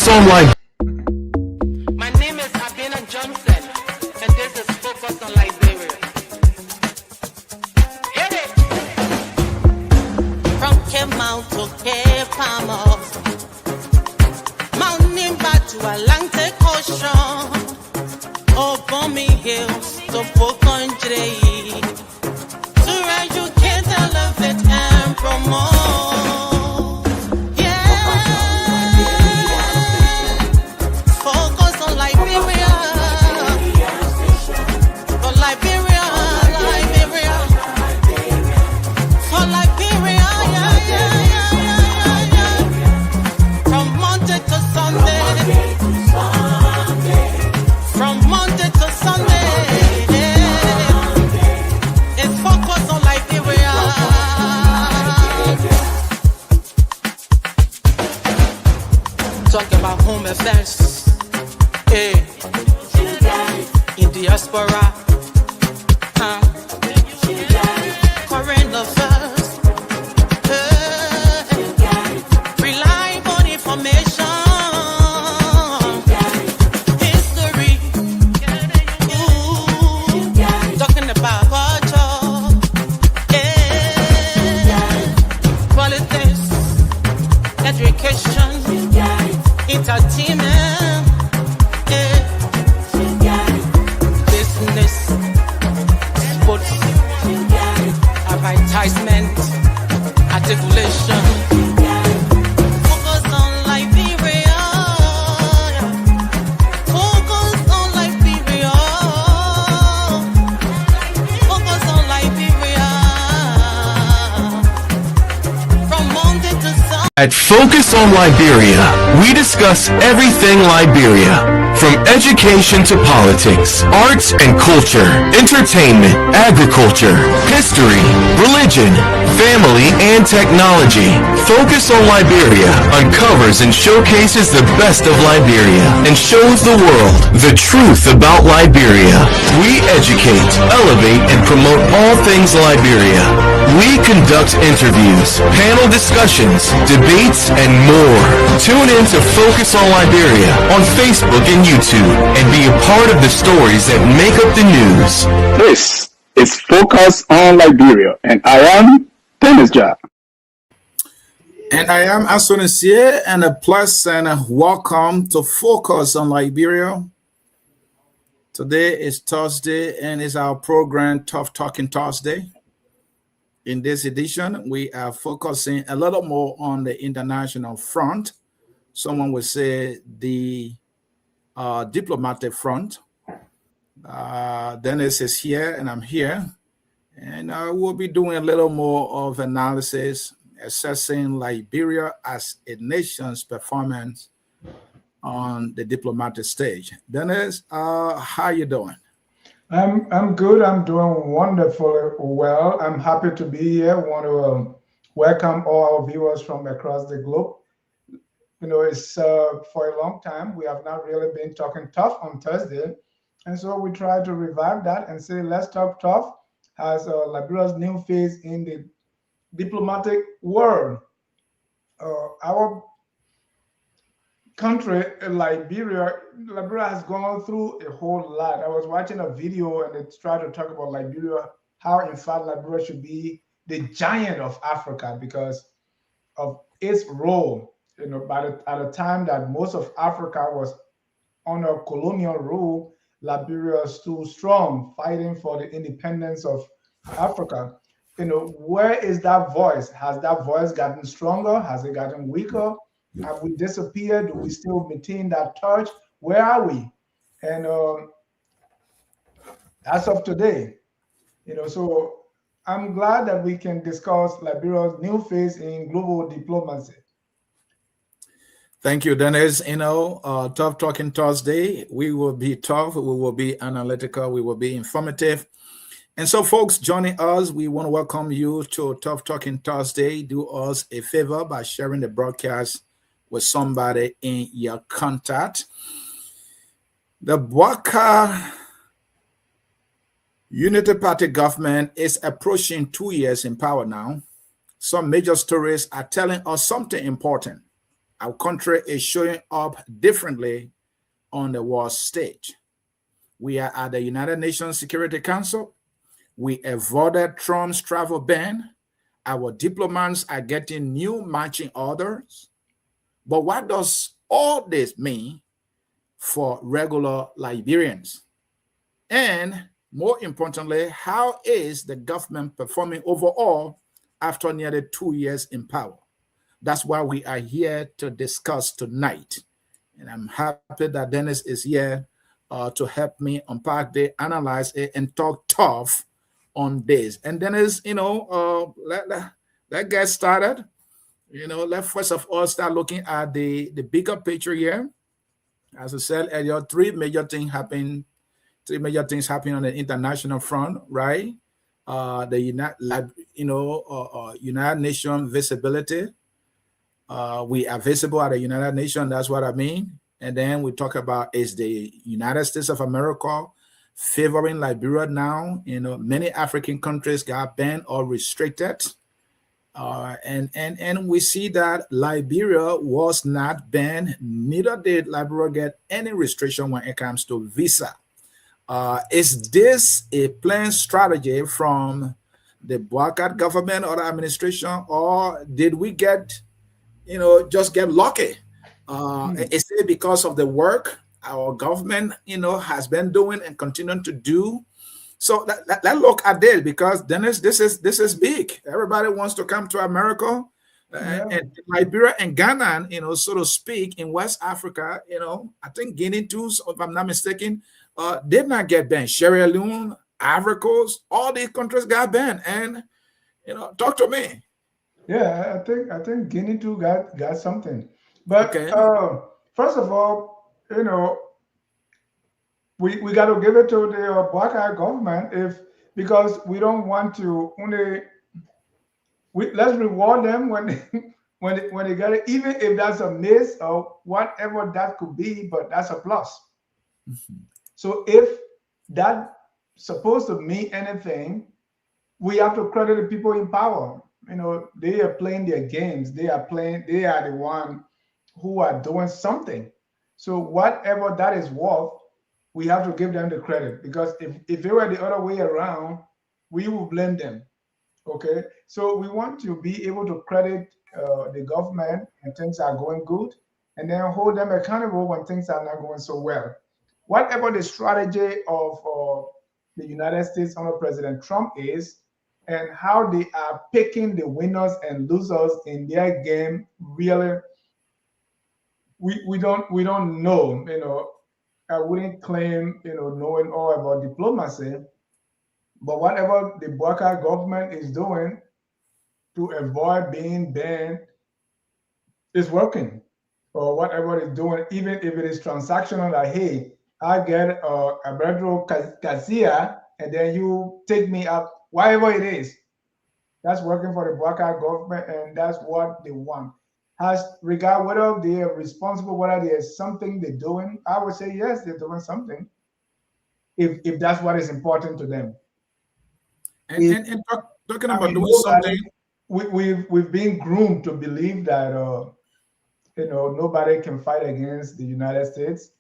Focus on Liberia. My name is Abina Johnson, and this is Focus on Liberia. Hit it! From Cape Mount to Cape Palmas, Mount Nimba to Atlantic Ocean, Obomi Hills to Pocondre, to educate, elevate, and promote. Yeah, focus on Liberia, for Liberia, Liberia, for Liberia, yeah, yeah, yeah, yeah, yeah. From Monday to Sunday, from Monday to Sunday, it's focus on Liberia. Talk about home affairs, eh? In diaspora, current affairs, reliable information, history, talking about culture, politics, education, entertainment, business, sports, advertisement, articulation. Focus on Liberia. Focus on Liberia. Focus on Liberia. From Monday to Sunday. At Focus on Liberia, we discuss everything Liberia, from education to politics, arts and culture, entertainment, agriculture, history, religion, family, and technology. Focus on Liberia uncovers and showcases the best of Liberia and shows the world the truth about Liberia. We educate, elevate, and promote all things Liberia. We conduct interviews, panel discussions, debates, and more. Tune in to Focus on Liberia on Facebook and YouTube and be a part of the stories that make up the news. This is Focus on Liberia, and I am Dennis Jar. And I am Asonasie, and a pleasant welcome to Focus on Liberia. Today is Thursday, and it's our program Tough Talking Thursday. In this edition, we are focusing a little more on the international front. Someone would say the diplomatic front. Dennis is here, and I'm here. And we'll be doing a little more of analysis, assessing Liberia as a nation's performance on the diplomatic stage. Dennis, how you doing? I'm good. I'm doing wonderfully well. I'm happy to be here. I want to welcome all our viewers from across the globe. You know, it's for a long time we have not really been talking tough on Thursday, and so we try to revive that and say let's talk tough as Liberia's new phase in the diplomatic world. Our country, Liberia has gone through a whole lot. I was watching a video and it's trying to talk about Liberia, how in fact Liberia should be the giant of Africa because of its role. You know, at the time that most of Africa was under colonial rule, Liberia stood strong, fighting for the independence of Africa. You know, where is that voice? Has that voice gotten stronger? Has it gotten weaker? Have we disappeared? Do we still maintain that touch? Where are we? And as of today, you know, so I'm glad that we can discuss Liberia's new phase in global diplomacy. Thank you, Dennis. You know, Tough Talking Thursday. We will be tough. We will be analytical. We will be informative. And so, folks, joining us, we want to welcome you to Tough Talking Thursday. Do us a favor by sharing the broadcast with somebody in your contact. The Bwaka Unity Party government is approaching 2 years in power now. Some major stories are telling us something important. our country is showing up differently on the world stage. We are at the United Nations Security Council. We avoided Trump's travel ban. Our diplomats are getting new marching orders. But what does all this mean for regular Liberians? And more importantly, how is the government performing overall after nearly 2 years in power? That's why we are here to discuss tonight. And I'm happy that Dennis is here to help me unpack it, analyze it, and talk tough on this. And Dennis, let's get started. Let's first of all start looking at the bigger picture here. As I said earlier, three major things happen on the international front, right? The United Nations visibility. We are visible at the United Nations. That's what I mean. And then we talk about, is the United States of America favoring Liberia now? Many African countries got banned or restricted. And we see that Liberia was not banned. Neither did Liberia get any restriction when it comes to visa. Is this a planned strategy from the Boakat government or the administration, or did we just get lucky? Is it because of the work our government, has been doing and continuing to do? So let's look at this, because Dennis, this is big. Everybody wants to come to America, and Liberia and Ghana, so to speak, in West Africa. I think Guinea too, if I'm not mistaken, did not get banned. Sierra Leone, Ivory Coast, all these countries got banned. And talk to me. Yeah, I think Guinea too got something. But Okay. First of all, we got to give it to the Boakai government because we don't want to only let's reward them when when they get it, even if that's a miss or whatever that could be, but that's a plus. So if that's supposed to mean anything, we have to credit the people in power. They are playing their games. They are the one who are doing something. So whatever that is worth, we have to give them the credit, because if it were the other way around, we will blame them. Okay, so we want to be able to credit the government when things are going good, and then hold them accountable when things are not going so well. Whatever the strategy of the United States under President Trump is, and how they are picking the winners and losers in their game, really, we don't know. I wouldn't claim knowing all about diplomacy, but whatever the Boakai government is doing to avoid being banned is working, or whatever it's doing, even if it is transactional. Like, hey, I get Alberto Garcia, and then you take me up, whatever it is. That's working for the Boakai government, and that's what they want. As regard whether they are responsible, whether there's something they're doing, I would say yes, they're doing something. If that's what is important to them. And talking about doing something, we've been groomed to believe that nobody can fight against the United States.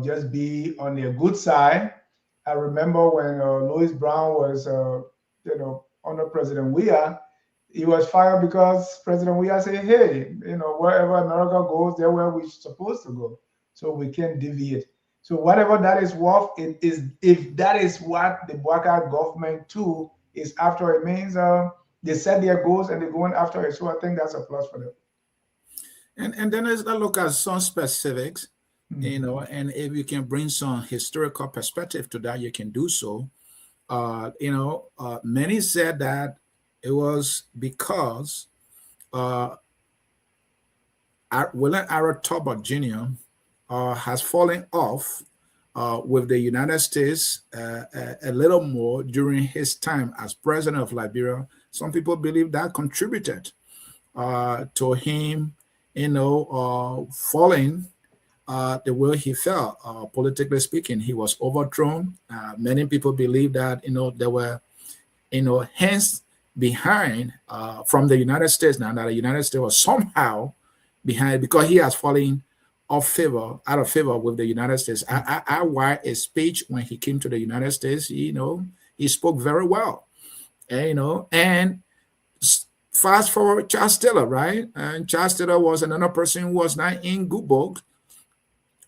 Just be on their good side. I remember when Louis Brown was under President Weah, he was fired because President Weah said, hey, wherever America goes, they're where we're supposed to go. So we can't deviate. So whatever that is worth, it is, if that is what the Boakai government too is after, it means they set their goals and they're going after it. So I think that's a plus for them. And then let's look at some specifics, and if you can bring some historical perspective to that, you can do so. Many said that it was because William Aaron Turbot Jr. Has fallen off with the United States a little more during his time as president of Liberia. Some people believe that contributed to him, falling the way he fell. Politically speaking, he was overthrown. Many people believe that there were hands behind from the United States. Now that the United States was somehow behind, because he has fallen out of favor with the United States. I watched a speech when he came to the United States. He spoke very well, and fast forward Charles Taylor, right? And Charles Taylor was another person who was not in good book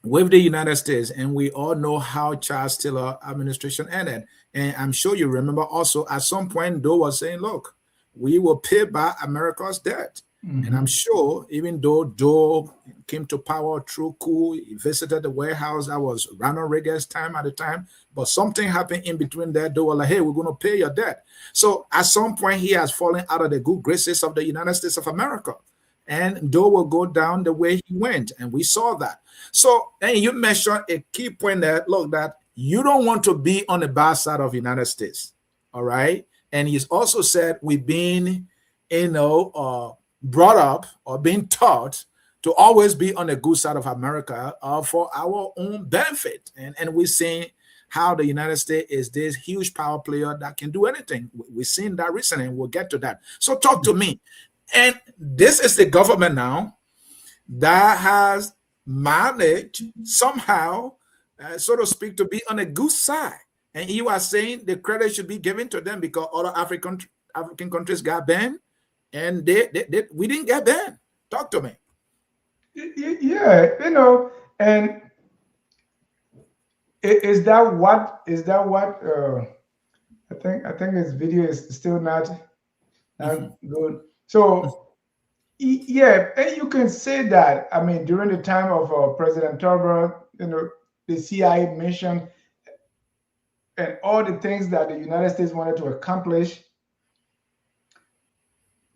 with the United States, and we all know how Charles Taylor administration ended. And I'm sure you remember also at some point Doe was saying, "Look, we will pay back America's debt." And I'm sure, even though Doe came to power through coup, he visited the White House. That was Ronald Reagan's time at the time. But something happened in between there. Doe was like, "Hey, we're going to pay your debt." So at some point, he has fallen out of the good graces of the United States of America. And Doe will go down the way he went. And we saw that. So, and you mentioned a key point there. Look, that you don't want to be on the bad side of the United States. All right. And he's also said we've been, brought up or being taught to always be on the good side of America for our own benefit. And we're seeing how the United States is this huge power player that can do anything. We've seen that recently, and we'll get to that. So talk to me. And this is the government now that has managed somehow, so to speak, to be on a good side. And you are saying the credit should be given to them because other African countries got banned, and we didn't get banned. Talk to me. Yeah, and is that what I think his video is still not good. So yeah, and you can say that. I mean, during the time of President Turber, the CIA mission and all the things that the United States wanted to accomplish.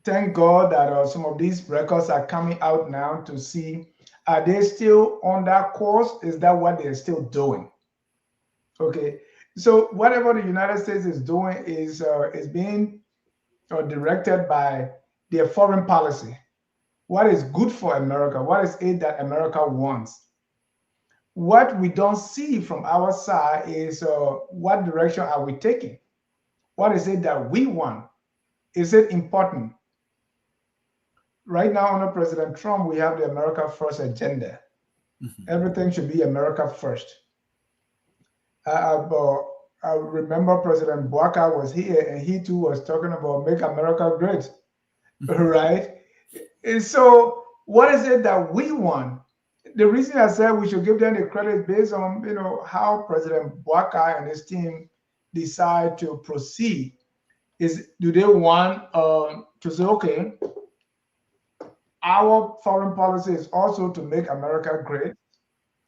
Thank God that some of these records are coming out now to see, are they still on that course? Is that what they're still doing? Okay, so whatever the United States is doing is being directed by their foreign policy. What is good for America? What is it that America wants? What we don't see from our side is what direction are we taking? What is it that we want? Is it important? Right now, under President Trump, we have the America First agenda. Everything should be America first. I remember President Bouakai was here, and he too was talking about make America great, right? And so, what is it that we want? The reason I said we should give them the credit based on how President Bouakai and his team decide to proceed is, do they want to say, okay, our foreign policy is also to make America great,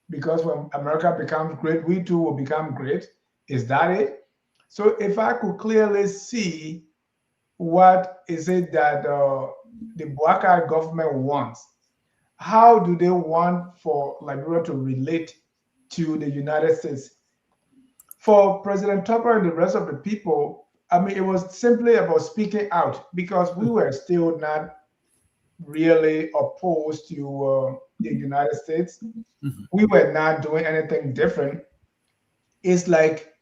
because when America becomes great, we too will become great. Is that it? So if I could clearly see what is it that the Bouakai government wants, how do they want for Liberia to relate to the United States? For President Tupper and the rest of the people, I mean, it was simply about speaking out, because we were still not really opposed to the United States. We were not doing anything different. It's like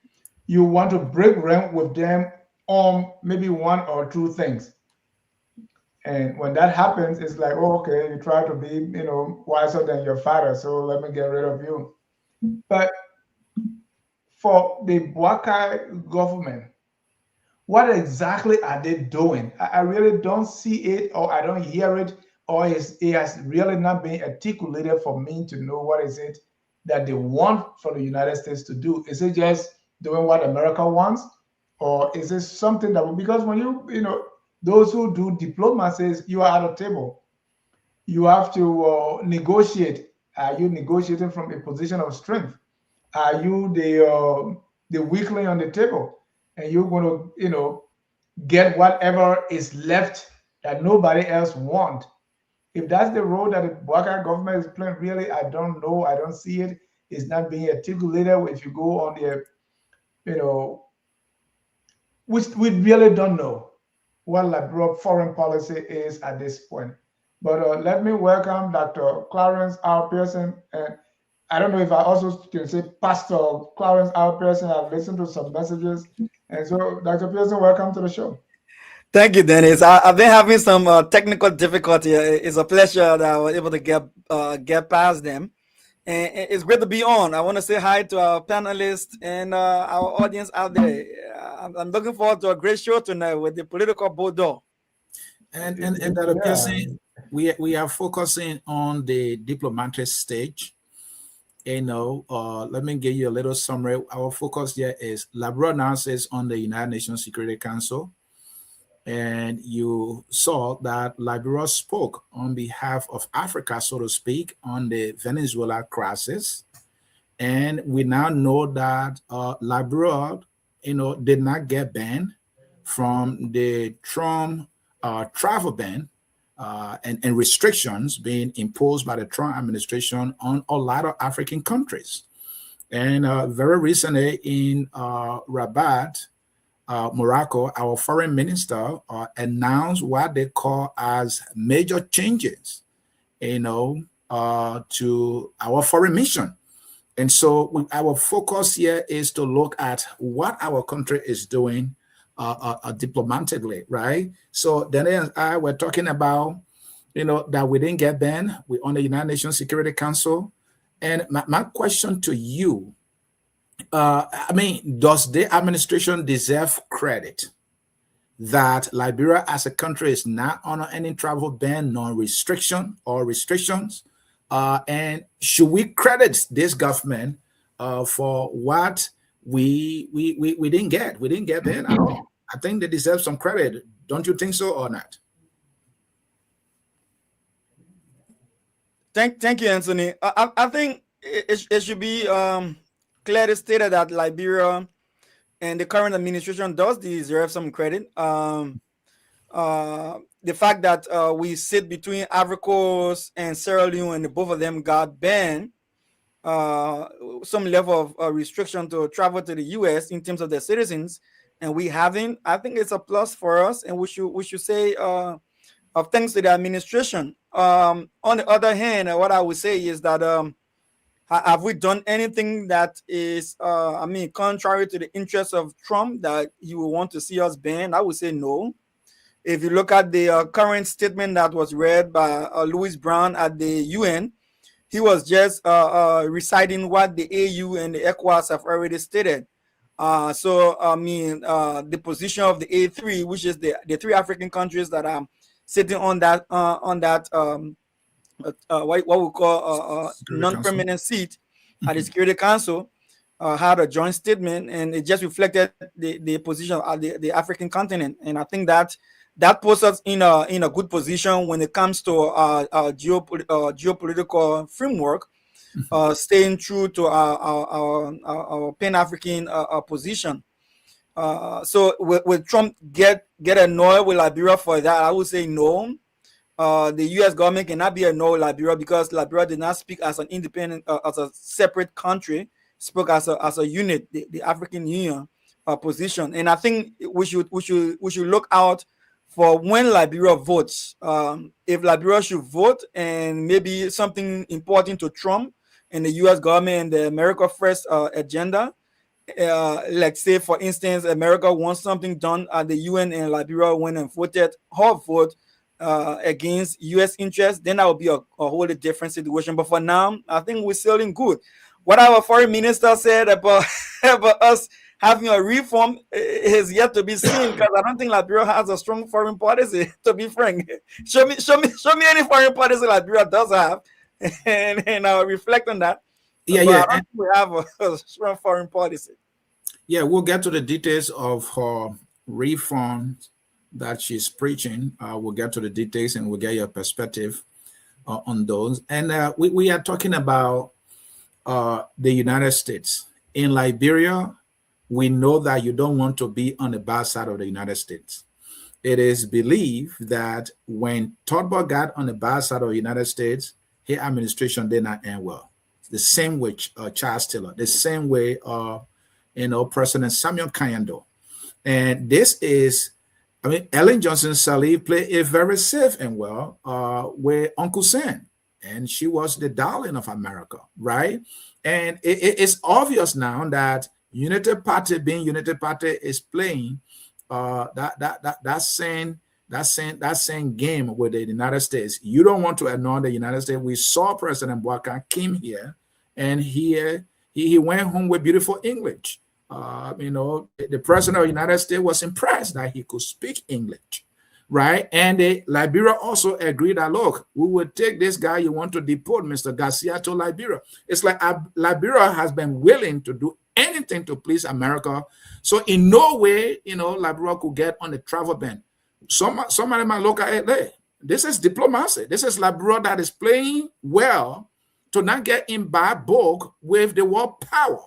you want to break rank with them on maybe one or two things. And when that happens, it's like, oh, okay, you try to be, wiser than your father, so let me get rid of you. But for the Bouakai government, what exactly are they doing? I really don't see it, or I don't hear it, or it has really not been articulated for me to know what is it that they want for the United States to do. Is it just doing what America wants? Or is it something that, because when those who do diplomacy, you are at a table. You have to negotiate. Are you negotiating from a position of strength? Are you the weakling on the table? And you're going to, get whatever is left that nobody else wants. If that's the role that the Bouakai government is playing, really, I don't know. I don't see it. It's not being articulated. If you go on the, we really don't know what Liberia foreign policy is at this point. But let me welcome Dr. Clarence R. Pearson. And I don't know if I also can say Pastor Clarence R. Pearson. I've listened to some messages. And so, Dr. Pearson, welcome to the show. Thank you, Dennis. I've been having some technical difficulty. It's a pleasure that I was able to get past them, and it's great to be on. I want to say hi to our panelists and our audience out there. I'm looking forward to a great show tonight with the political bulldog. And Dr. Yeah. Pearson, we are focusing on the diplomatic stage. Let me give you a little summary. Our focus here is Liberia now sits on the United Nations Security Council. And you saw that Liberia spoke on behalf of Africa, so to speak, on the Venezuela crisis. And we now know that Liberia, did not get banned from the Trump travel ban and restrictions being imposed by the Trump administration on a lot of African countries. And very recently in Rabat, Morocco, our foreign minister announced what they call as major changes, to our foreign mission. And so our focus here is to look at what our country is doing diplomatically, right? So Daniel and I were talking about, that we didn't get banned. We're on the United Nations Security Council. And my question to you, does the administration deserve credit that Liberia as a country is not on any travel ban, non-restriction or restrictions? And should we credit this government for what we didn't get? We didn't get banned at all. I think they deserve some credit. Don't you think so or not? Thank you, Anthony. I think it should be clearly stated that Liberia and the current administration does deserve some credit. The fact that we sit between Ivory Coast and Sierra Leone and both of them got banned, some level of restriction to travel to the U.S. in terms of their citizens, and we haven't. I think it's a plus for us, and we should say of thanks to the administration. On the other hand, what I would say is that have we done anything that is, contrary to the interests of Trump that he would want to see us ban? I would say no. If you look at the current statement that was read by Louis Brown at the UN, he was just reciting what the AU and the ECOWAS have already stated. The position of the A3, which is the three African countries that are sitting on that what we call non-permanent seat at the Security Council, had a joint statement, and it just reflected the position of the African continent. And I think that puts us in a good position when it comes to our geopolitical framework, staying true to our Pan-African position. So will Trump get annoyed with Liberia for that? I would say no. The U.S. government cannot be annoyed with Liberia because Liberia did not speak as an independent, as a separate country. Spoke as a unit, the African Union position. And I think we should look out for when Liberia votes. If Liberia should vote and maybe something important to Trump and the U.S. government and the America First agenda. Like say for instance, America wants something done at the UN and Liberia went and voted her vote against US interests, then that would be a wholly different situation. But for now, I think we're sailing good. What our foreign minister said about us having a reform is yet to be seen, because I don't think Liberia has a strong foreign policy, to be frank. Show me any foreign policy Liberia does have, and I'll reflect on that. Yeah, but yeah. I don't think we have a strong foreign policy. Yeah, we'll get to the details of her reform that she's preaching. We'll get to the details and we'll get your perspective on those. And we are talking about the United States. In Liberia, we know that you don't want to be on the bad side of the United States. It is believed that when Todbor got on the bad side of the United States, his administration did not end well. The same way Charles Taylor, the same way President Samuel Kanyando. And this is, Ellen Johnson Sirleaf played it very safe and well with Uncle Sam, and she was the darling of America, right? And it's obvious now that Unity Party, being Unity Party, is playing that same game with the United States. You don't want to ignore the United States. We saw President Boakai came here, and he went home with beautiful English. The president of the United States was impressed that he could speak English, right? And Liberia also agreed that, look, we will take this guy you want to deport, Mr. Garcia, to Liberia. It's like Liberia has been willing to do anything to please America. So in no way, Liberia could get on the travel ban. Somebody might look at it, hey, this is diplomacy. This is Liberia that is playing well to not get in bad book with the world power.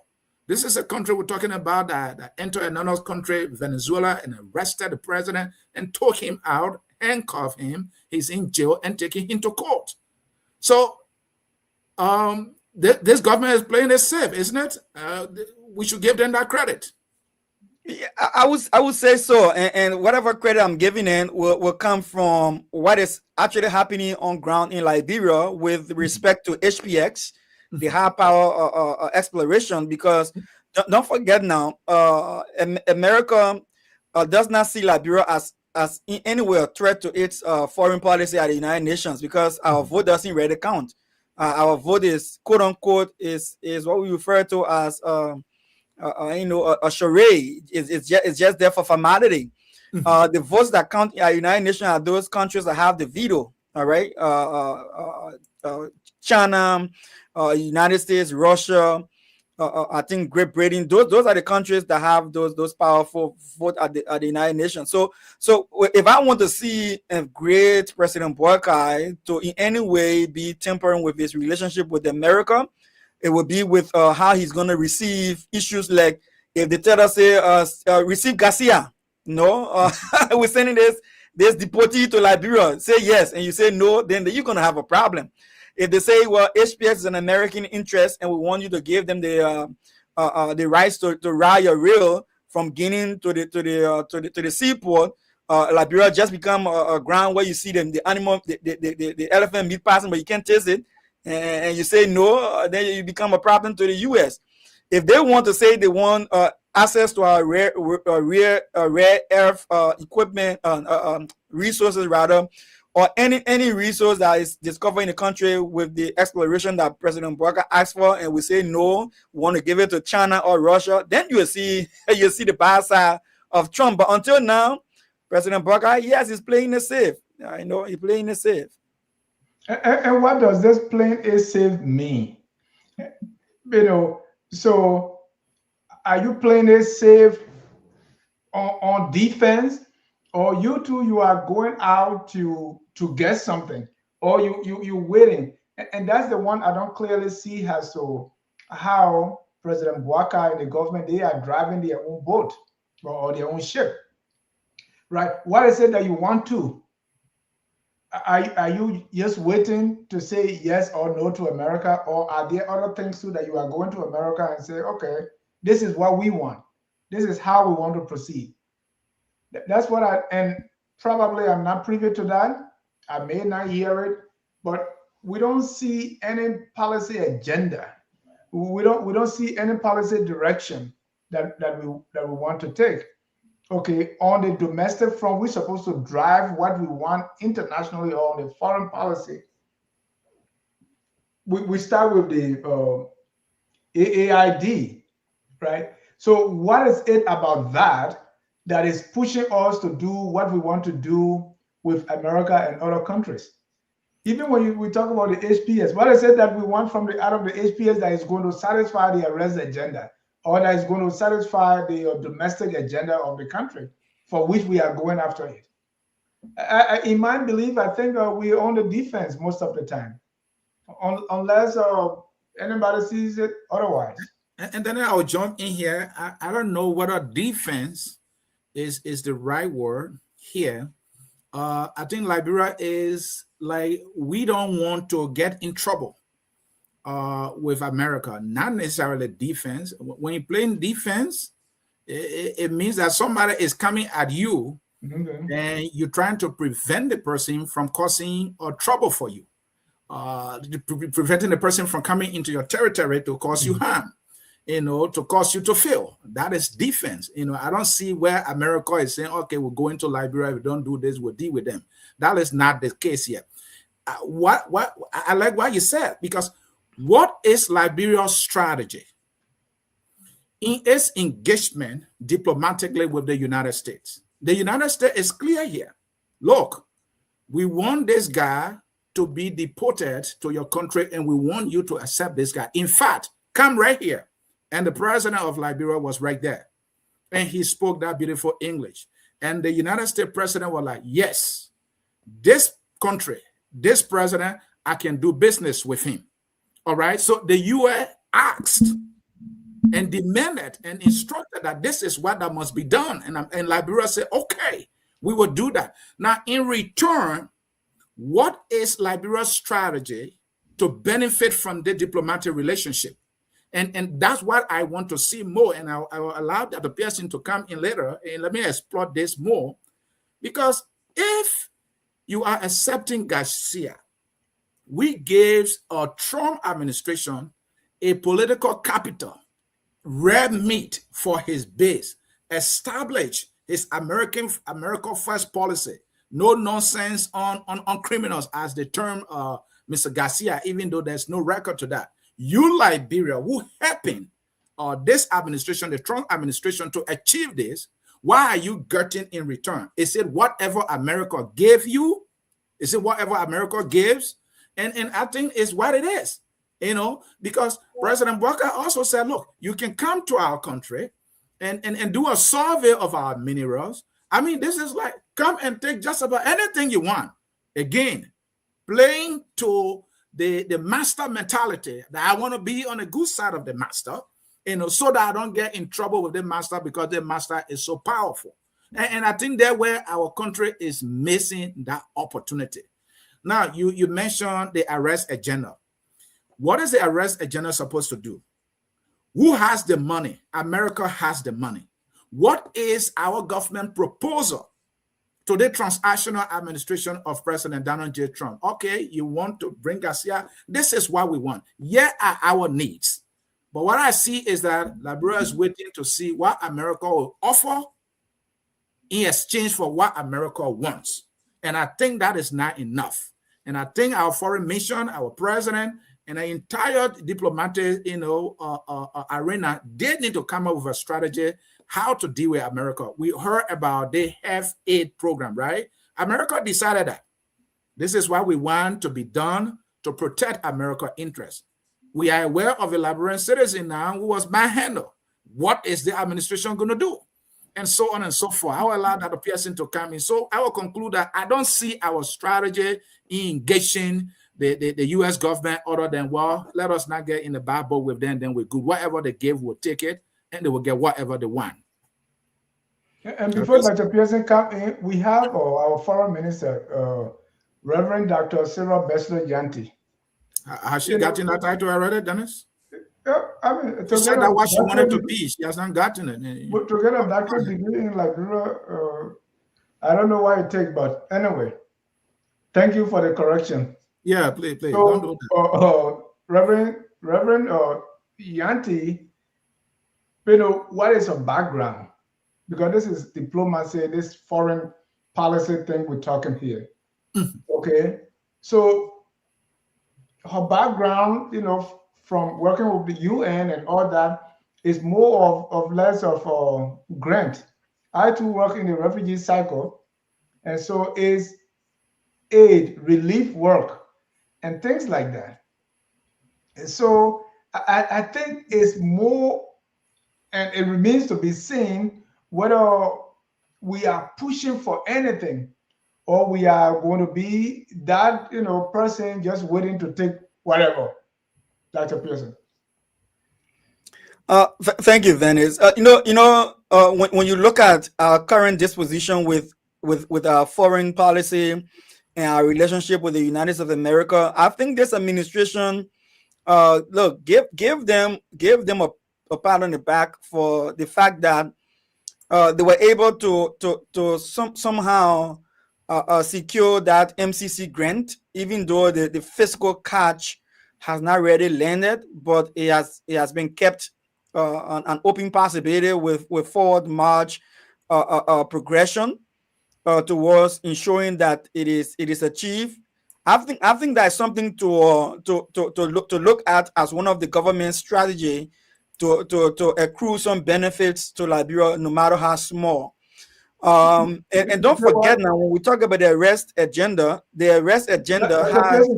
This is a country we're talking about that entered another country, Venezuela, and arrested the president and took him out, handcuffed him. He's in jail and taking him to court. So this government is playing it safe, isn't it? We should give them that credit. Yeah, I would say so, and whatever credit I'm giving in will come from what is actually happening on ground in Liberia with respect to HPX, the high power exploration. Because don't forget now, America does not see Liberia as in any way a threat to its foreign policy at the United Nations, because our vote doesn't really count. Our vote is quote unquote is what we refer to as a charade. It's just there for formality. The votes that count at United Nations are those countries that have the veto. All right, China, United States, Russia, I think Great Britain. Those are the countries that have those powerful vote at the United Nations. So if I want to see a great President Boakai to in any way be tampering with his relationship with America, it will be with how he's going to receive issues like if they tell us, say, receive Garcia, no, we're sending this deportee to Liberia, say yes, and you say no, then you're going to have a problem. If they say, well, HPX is an American interest and we want you to give them the rights to ride your rail from Guinea to the seaport, Liberia just become a ground where you see them, the animal, the elephant meat passing, but you can't taste it. And you say no, then you become a problem to the U.S. If they want to say they want access to our rare earth equipment, resources rather, or any resource that is discovered in the country with the exploration that President Boakai asked for, and we say no, we want to give it to China or Russia, then you see the bad side of Trump. But until now, President Boakai, yes, he's playing it safe. I know he's playing it safe. And what does this playing it safe mean? So are you playing it safe on defense, or you are going out to get something, or you waiting? And that's the one I don't clearly see as to how President Boakai and the government, they are driving their own boat or their own ship, right? What is it that you want to? Are you just waiting to say yes or no to America, or are there other things too that you are going to America and say, okay, this is what we want, this is how we want to proceed? That's what and probably I'm not privy to that. I may not hear it, but we don't see any policy agenda. We don't see any policy direction that we want to take. Okay, on the domestic front, we're supposed to drive what we want internationally, or on the foreign policy. We start with the AAID, right? So what is it about that is pushing us to do what we want to do with America and other countries? Even when we talk about the HPS, what is it that we want out of the HPS that is going to satisfy the arrest agenda, or that is going to satisfy the domestic agenda of the country for which we are going after it? In my belief, I think we're on the defense most of the time, unless anybody sees it otherwise. And then I'll jump in here. I don't know whether defense is the right word here. I think Liberia is like, we don't want to get in trouble with America, not necessarily defense. When you play in defense, it means that somebody is coming at you, and you're trying to prevent the person from causing trouble for you, preventing the person from coming into your territory to cause you harm. to cause you to fail. That is defense. I don't see where America is saying, okay, we'll go into Liberia. If we don't do this, we'll deal with them. That is not the case yet. What I like what you said, because what is Liberia's strategy? In its engagement diplomatically with the United States. The United States is clear here. Look, we want this guy to be deported to your country, and we want you to accept this guy. In fact, come right here. And the president of Liberia was right there. And he spoke that beautiful English. And the United States president was like, yes, this country, this president, I can do business with him. All right. So the US asked and demanded and instructed that this is what that must be done. And Liberia said, okay, we will do that. Now, in return, what is Liberia's strategy to benefit from the diplomatic relationship? And that's what I want to see more. And I will allow the person to come in later. And let me explore this more. Because if you are accepting Garcia, we gave a Trump administration a political capital, red meat for his base, establish his America first policy, no nonsense on criminals, as the term Mr. Garcia, even though there's no record to that. You, Liberia, who helping this administration, the Trump administration, to achieve this, why are you getting in return? Is it whatever America gave you? Is it whatever America gives? And I think it's what it is, because President Walker also said, look, you can come to our country and do a survey of our minerals. I mean, this is like, come and take just about anything you want. Again, playing to the master mentality that I want to be on the good side of the master, so that I don't get in trouble with the master because the master is so powerful. And I think that's where our country is missing that opportunity. Now, you mentioned the arrest agenda. What is the arrest agenda supposed to do? Who has the money? America has the money. What is our government proposal to the transactional administration of President Donald J. Trump? Okay, you want to bring Garcia. This is what we want. Here are our needs. But what I see is that Liberia is waiting to see what America will offer in exchange for what America wants. And I think that is not enough. And I think our foreign mission, our president, and the entire diplomatic, arena, they need to come up with a strategy how to deal with America. We heard about the Health Aid program, right? America decided that this is what we want to be done to protect America's interests. We are aware of a Liberian citizen now who was manhandled. What is the administration going to do? And so on and so forth. I will allow that person to come in. So I will conclude that I don't see our strategy in engaging the U.S. government other than, well, let us not get in the bad boat with them, then we're good. Whatever they give, we'll take it, and they will get whatever they want. And before Dr. Pearson come in, we have our foreign minister, Reverend Dr. Sarah Bessler Yanti. Has she gotten that title already, Dennis? I mean, she said that what she wanted to be. She hasn't gotten it. But to get a doctorate degree in Liberia, I don't know why it takes, but anyway, thank you for the correction. Yeah, please. So, don't do that. Reverend Yanti, what is her background? Because this is diplomacy, this foreign policy thing we're talking here. Okay, so her background, from working with the UN and all that, is more of less of grant. I too work in the refugee cycle, and so is aid, relief work, and things like that. And so I think it's more, and it remains to be seen whether we are pushing for anything or we are going to be that person just waiting to take whatever. Dr. Pearson. Thank you, Venice. When you look at our current disposition with our foreign policy and our relationship with the United States of America, I think this administration, give them a pat on the back for the fact that they were able to somehow secure that MCC grant, even though the fiscal catch has not really landed, but it has been kept an open possibility with forward march progression towards ensuring that it is achieved. I think that's something to look at as one of the government's strategy to accrue some benefits to Liberia, no matter how small. And don't forget now, when we talk about the arrest agenda has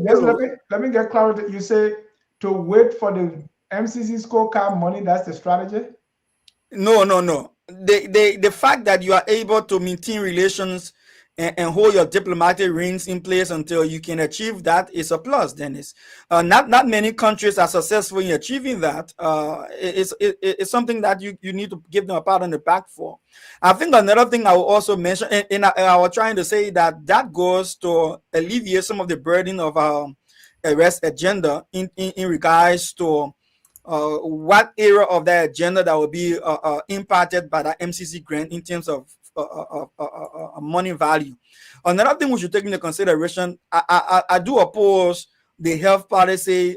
let me get clarity. You say to wait for the MCC scorecard money. That's the strategy. No. The fact that you are able to maintain relations and hold your diplomatic rings in place until you can achieve that is a plus, Dennis. Not many countries are successful in achieving that. It's something that you need to give them a pat on the back for. I think another thing I will also mention, and I was trying to say that goes to alleviate some of the burden of our arrest agenda in regards to what area of that agenda that will be impacted by that MCC grant in terms of money value. Another thing we should take into consideration, I do oppose the health policy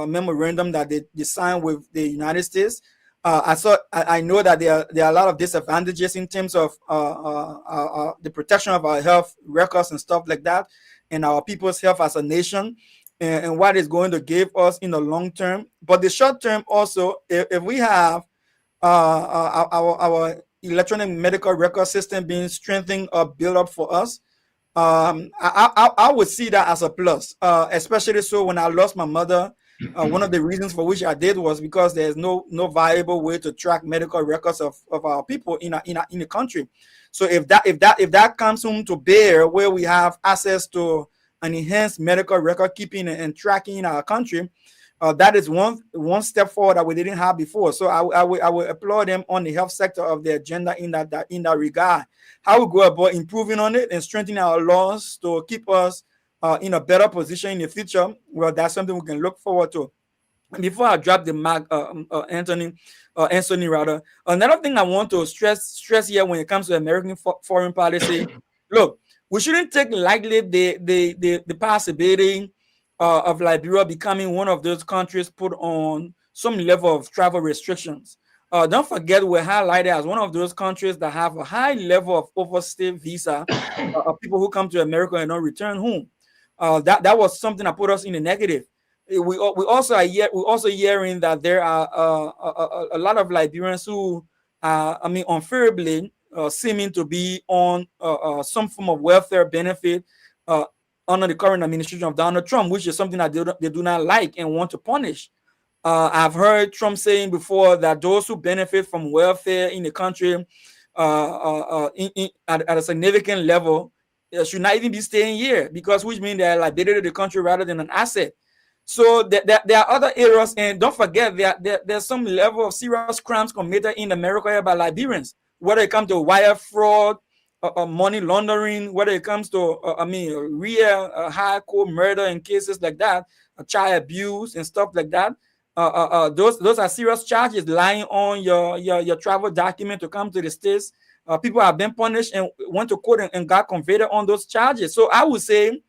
memorandum that they signed with the United States. I know that there are a lot of disadvantages in terms of the protection of our health records and stuff like that, and our people's health as a nation, and what it's going to give us in the long term. But the short term also, if we have our electronic medical record system being strengthened or built up for us, I would see that as a plus, especially so when I lost my mother. One of the reasons for which I did was because there's no viable way to track medical records of our people in the country. So if that comes home to bear, where we have access to an enhanced medical record keeping and tracking in our country, that is one step forward that we didn't have before. So I would applaud them on the health sector of the agenda in that regard. How we go about improving on it and strengthening our laws to keep us in a better position in the future, well, that's something we can look forward to. Before I drop the mic, Anthony, rather, another thing I want to stress here when it comes to American foreign policy, look, we shouldn't take lightly the possibility of Liberia becoming one of those countries put on some level of travel restrictions. Don't forget, we're highlighted as one of those countries that have a high level of overstay visa of people who come to America and don't return home. That was something that put us in the negative. We also hearing that there are a lot of Liberians who unfairly seeming to be on some form of welfare benefit under the current administration of Donald Trump, which is something that they do not like and want to punish. I've heard Trump saying before that those who benefit from welfare in the country at a significant level should not even be staying here, because which means they're a liability to the country rather than an asset. So there are other areas, and don't forget there's some level of serious crimes committed in America by Liberians, whether it comes to wire fraud, money laundering, whether it comes to real hardcore murder and cases like that, child abuse and stuff like that. Those are serious charges lying on your travel document to come to the States. People have been punished and went to court and got convicted on those charges. So I would say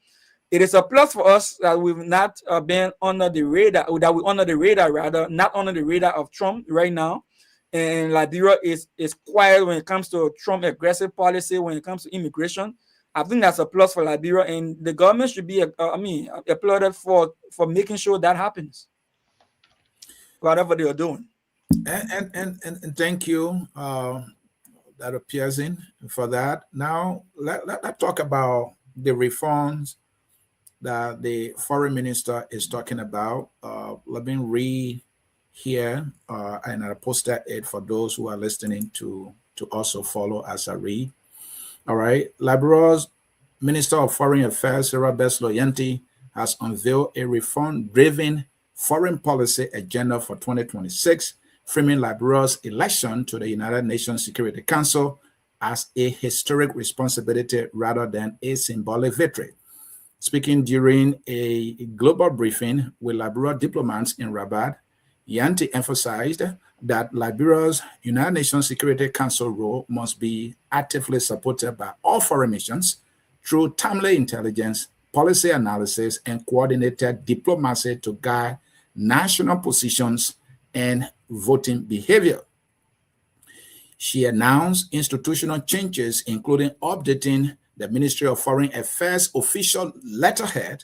it is a plus for us that we've not been under the radar, that we're under the radar, rather, not under the radar of Trump right now. And Liberia is quiet when it comes to Trump aggressive policy, when it comes to immigration. I think that's a plus for Liberia, and the government should be applauded for making sure that happens, whatever they are doing. And thank you, Dr. Pearson, for that. Now let's talk about the reforms that the foreign minister is talking about. Let me read here, and I posted it for those who are listening to also follow as I read. All right. Liberia's Minister of Foreign Affairs, Sarah Bess-Loyenti, has unveiled a reform-driven foreign policy agenda for 2026, framing Liberia's election to the United Nations Security Council as a historic responsibility rather than a symbolic victory. Speaking during a global briefing with Liberia diplomats in Rabat, Yanti emphasized that Liberia's United Nations Security Council role must be actively supported by all foreign missions through timely intelligence, policy analysis, and coordinated diplomacy to guide national positions and voting behavior. She announced institutional changes, including updating the Ministry of Foreign Affairs official letterhead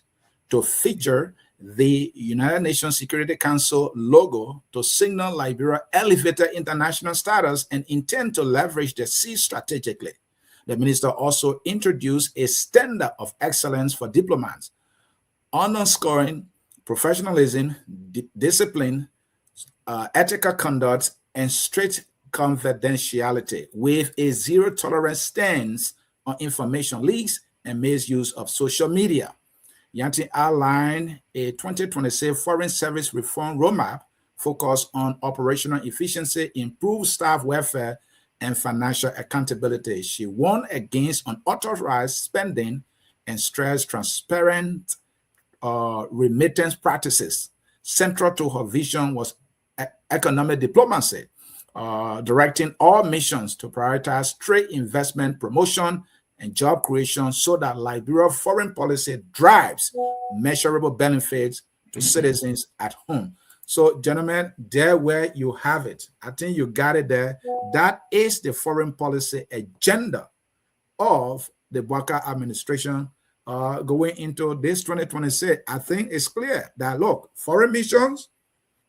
to feature the United Nations Security Council logo to signal Liberia's elevated international status and intend to leverage the sea strategically. The minister also introduced a standard of excellence for diplomats, underscoring professionalism, discipline, ethical conduct, and strict confidentiality, with a zero-tolerance stance on information leaks and misuse of social media. Yanti outlined a 2026 Foreign Service Reform Roadmap focused on operational efficiency, improved staff welfare, and financial accountability. She warned against unauthorized spending and stressed transparent remittance practices. Central to her vision was economic diplomacy, directing all missions to prioritize trade, investment, promotion, and job creation so that Liberia's foreign policy drives measurable benefits to citizens at home. So, gentlemen, there where you have it. I think you got it there. That is the foreign policy agenda of the Bwaka administration going into this 2026. I think it's clear that, look, foreign missions,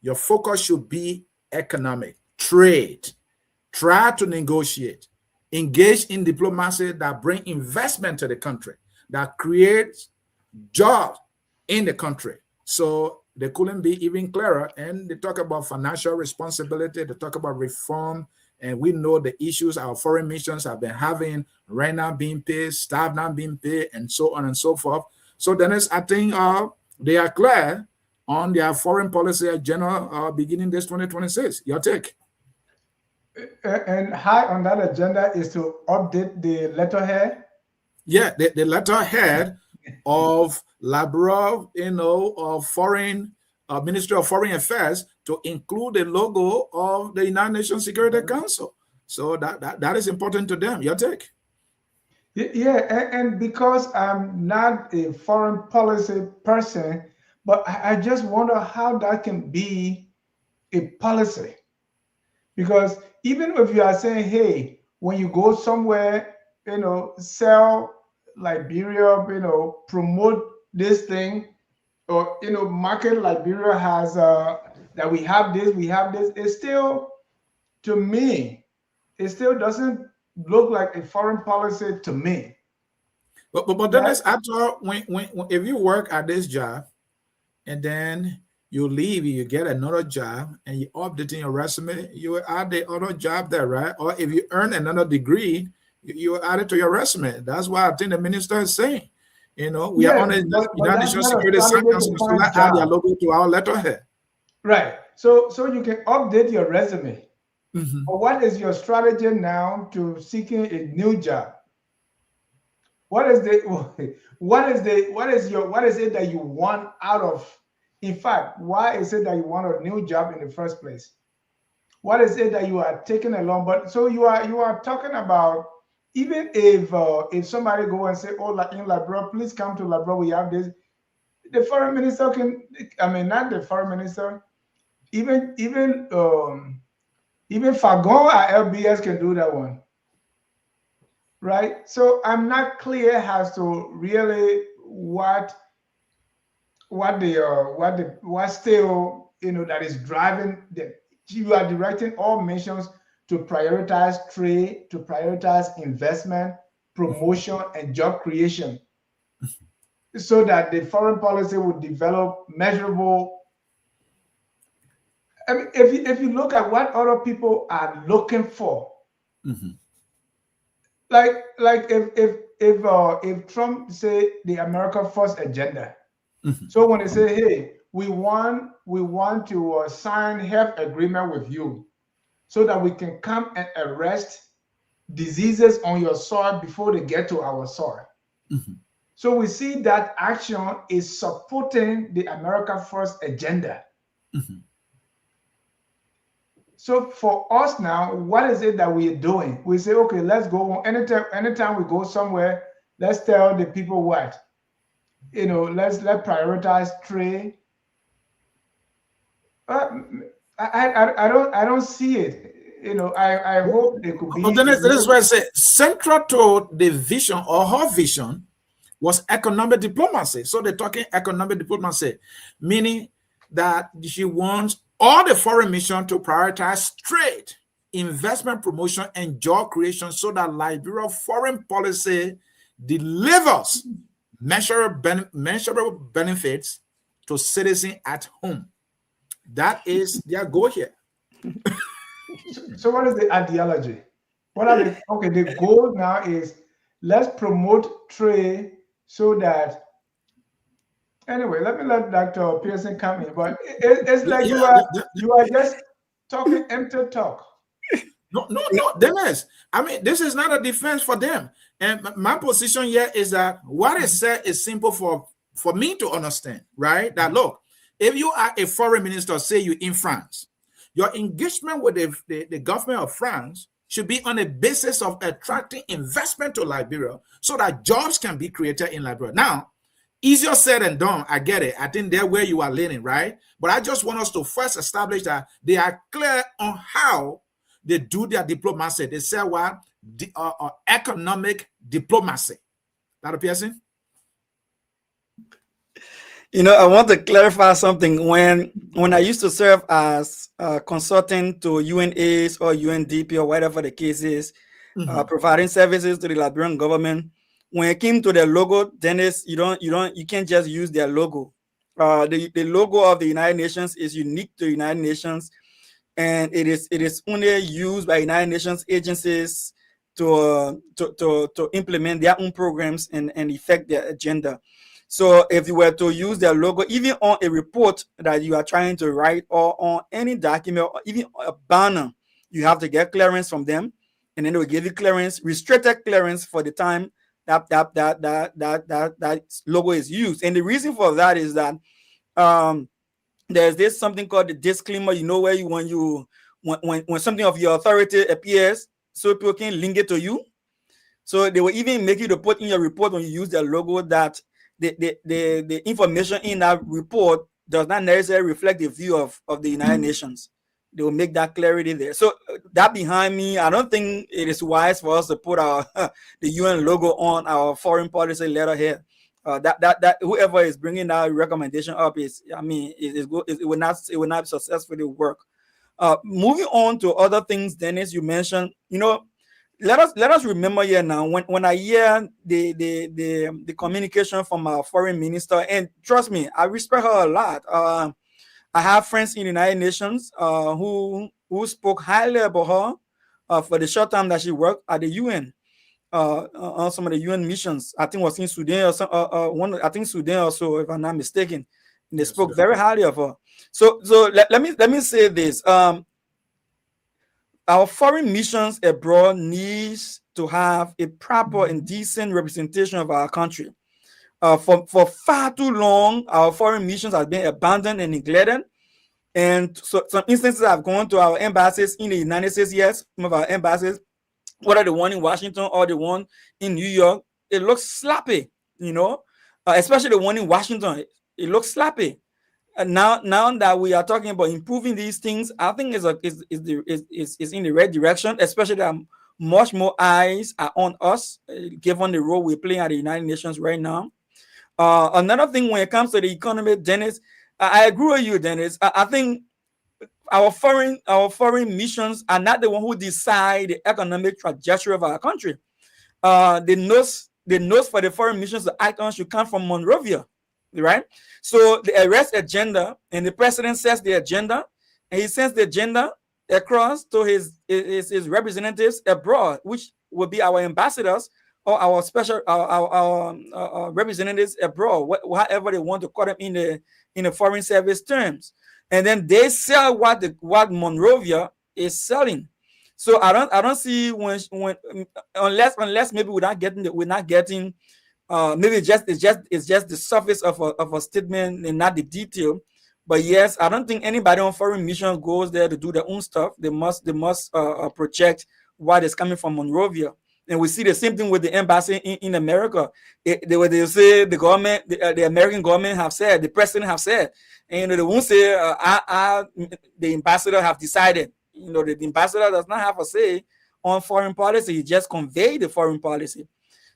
your focus should be economic, trade, try to negotiate, engage in diplomacy that bring investment to the country, that creates jobs in the country. So they couldn't be even clearer. And they talk about financial responsibility, they talk about reform, and we know the issues our foreign missions have been having, rent not being paid, staff not being paid, and so on and so forth. So Dennis, I think they are clear on their foreign policy agenda beginning this 2026. Your take? And high on that agenda is to update the letterhead. Yeah, the letterhead of Liberia, of foreign Ministry of Foreign Affairs to include the logo of the United Nations Security Council. So that is important to them. Your take? Yeah, and because I'm not a foreign policy person, but I just wonder how that can be a policy. Because even if you are saying, hey, when you go somewhere, sell Liberia, promote this thing, or, market Liberia has, that we have this, it's still, to me, it still doesn't look like a foreign policy to me. But then after when if you work at this job and then you leave, you get another job and you update in your resume, you add the other job there, right? Or if you earn another degree, you add it to your resume. That's why I think the minister is saying, we are on the United Nations Security Council, so let's add your logo to our letterhead. Right. So you can update your resume. Mm-hmm. But what is your strategy now to seeking a new job? What is it that you want out of? In fact, why is it that you want a new job in the first place? What is it that you are taking along? But so you are talking about, even if somebody go and say, oh, in Liberia, please come to Liberia, we have this. The foreign minister not the foreign minister, even Fagon at LBS can do that one, right? So I'm not clear as to really what still that is driving the. You are directing all missions to prioritize trade, to prioritize investment, promotion, and job creation, so that the foreign policy would develop measurable. I mean, if you look at what other people are looking for, mm-hmm. like if Trump say the America First agenda, mm-hmm. so when they say, hey, we want to sign health agreement with you, so that we can come and arrest diseases on your soil before they get to our soil. Mm-hmm. So we see that action is supporting the America First agenda. Mm-hmm. So for us now, what is it that we are doing? We say, okay, let's go. Anytime we go somewhere, let's tell the people what, let's prioritize trade. I don't see it. You know, I hope they could be. But then this is where I say central to the vision or her vision was economic diplomacy. So they're talking economic diplomacy, meaning that she wants all the foreign mission to prioritize trade, investment promotion, and job creation so that Liberia foreign policy delivers measurable benefits to citizens at home. That is their goal here. So what is the ideology? What are the okay? The goal now is let's promote trade so that. Anyway, let me let Dr. Pearson come in. But it's like you are just talking empty talk. No, Dennis. I mean, this is not a defense for them. And my position here is that what is said is simple for me to understand, right? That look, if you are a foreign minister, say you in France, your engagement with the government of France should be on a basis of attracting investment to Liberia so that jobs can be created in Liberia. Now, easier said than done. I get it. I think they're where you are leaning, right? But I just want us to first establish that they are clear on how they do their diplomacy. They say what? Economic diplomacy. Dr. Pearson? You know, I want to clarify something. When I used to serve as a consultant to UNAIDS or UNDP or whatever the case is, providing services to the Liberian government, when it came to their logo, Dennis, you can't just use their logo. The logo of the United Nations is unique to the United Nations, and it is only used by United Nations agencies to implement their own programs and effect their agenda. So if you were to use their logo, even on a report that you are trying to write or on any document or even a banner, you have to get clearance from them, and then they will give you clearance, restricted clearance for the time that logo is used. And the reason for that is that there's this something called the disclaimer, where when something of your authority appears, so people can link it to you. So they will even make you to put in your report when you use their logo that the information in that report does not necessarily reflect the view of the United Nations. They will make that clarity there. So that behind me, I don't think it is wise for us to put our the UN logo on our foreign policy letterhead. That whoever is bringing that recommendation up it will not successfully work. Moving on to other things, Dennis, you mentioned, let us remember here now when I hear the communication from our foreign minister, and trust me, I respect her a lot. I have friends in the United Nations who spoke highly about her for the short time that she worked at the UN on some of the UN missions. I think it was in Sudan or Sudan or so, if I'm not mistaken. And they spoke very highly of her. So let me say this. Our foreign missions abroad needs to have a proper and decent representation of our country. For far too long, our foreign missions have been abandoned and neglected. And so some instances have gone to our embassies in the United States. Yes, some of our embassies, whether the one in Washington or the one in New York, it looks sloppy, especially the one in Washington. It looks sloppy. And now that we are talking about improving these things, I think is in the right direction, especially that much more eyes are on us, given the role we're playing at the United Nations right now. Another thing when it comes to the economy, Dennis, I agree with you, Dennis. I think our foreign missions are not the one who decide the economic trajectory of our country. The notes for the foreign missions to act on should come from Monrovia, right? So the arrest agenda, and the president sets the agenda, and he sends the agenda across to his representatives abroad, which will be our ambassadors or our special our representatives abroad, whatever they want to call them in the foreign service terms, and then they sell what Monrovia is selling. So I don't see when unless maybe we're not getting maybe it's just the surface of a statement and not the detail. But yes, I don't think anybody on foreign mission goes there to do their own stuff. They must project what is coming from Monrovia. And we see the same thing with the embassy in America. They say the government, the American government have said, the president have said, and they won't say, the ambassador have decided. The ambassador does not have a say on foreign policy. He just convey the foreign policy.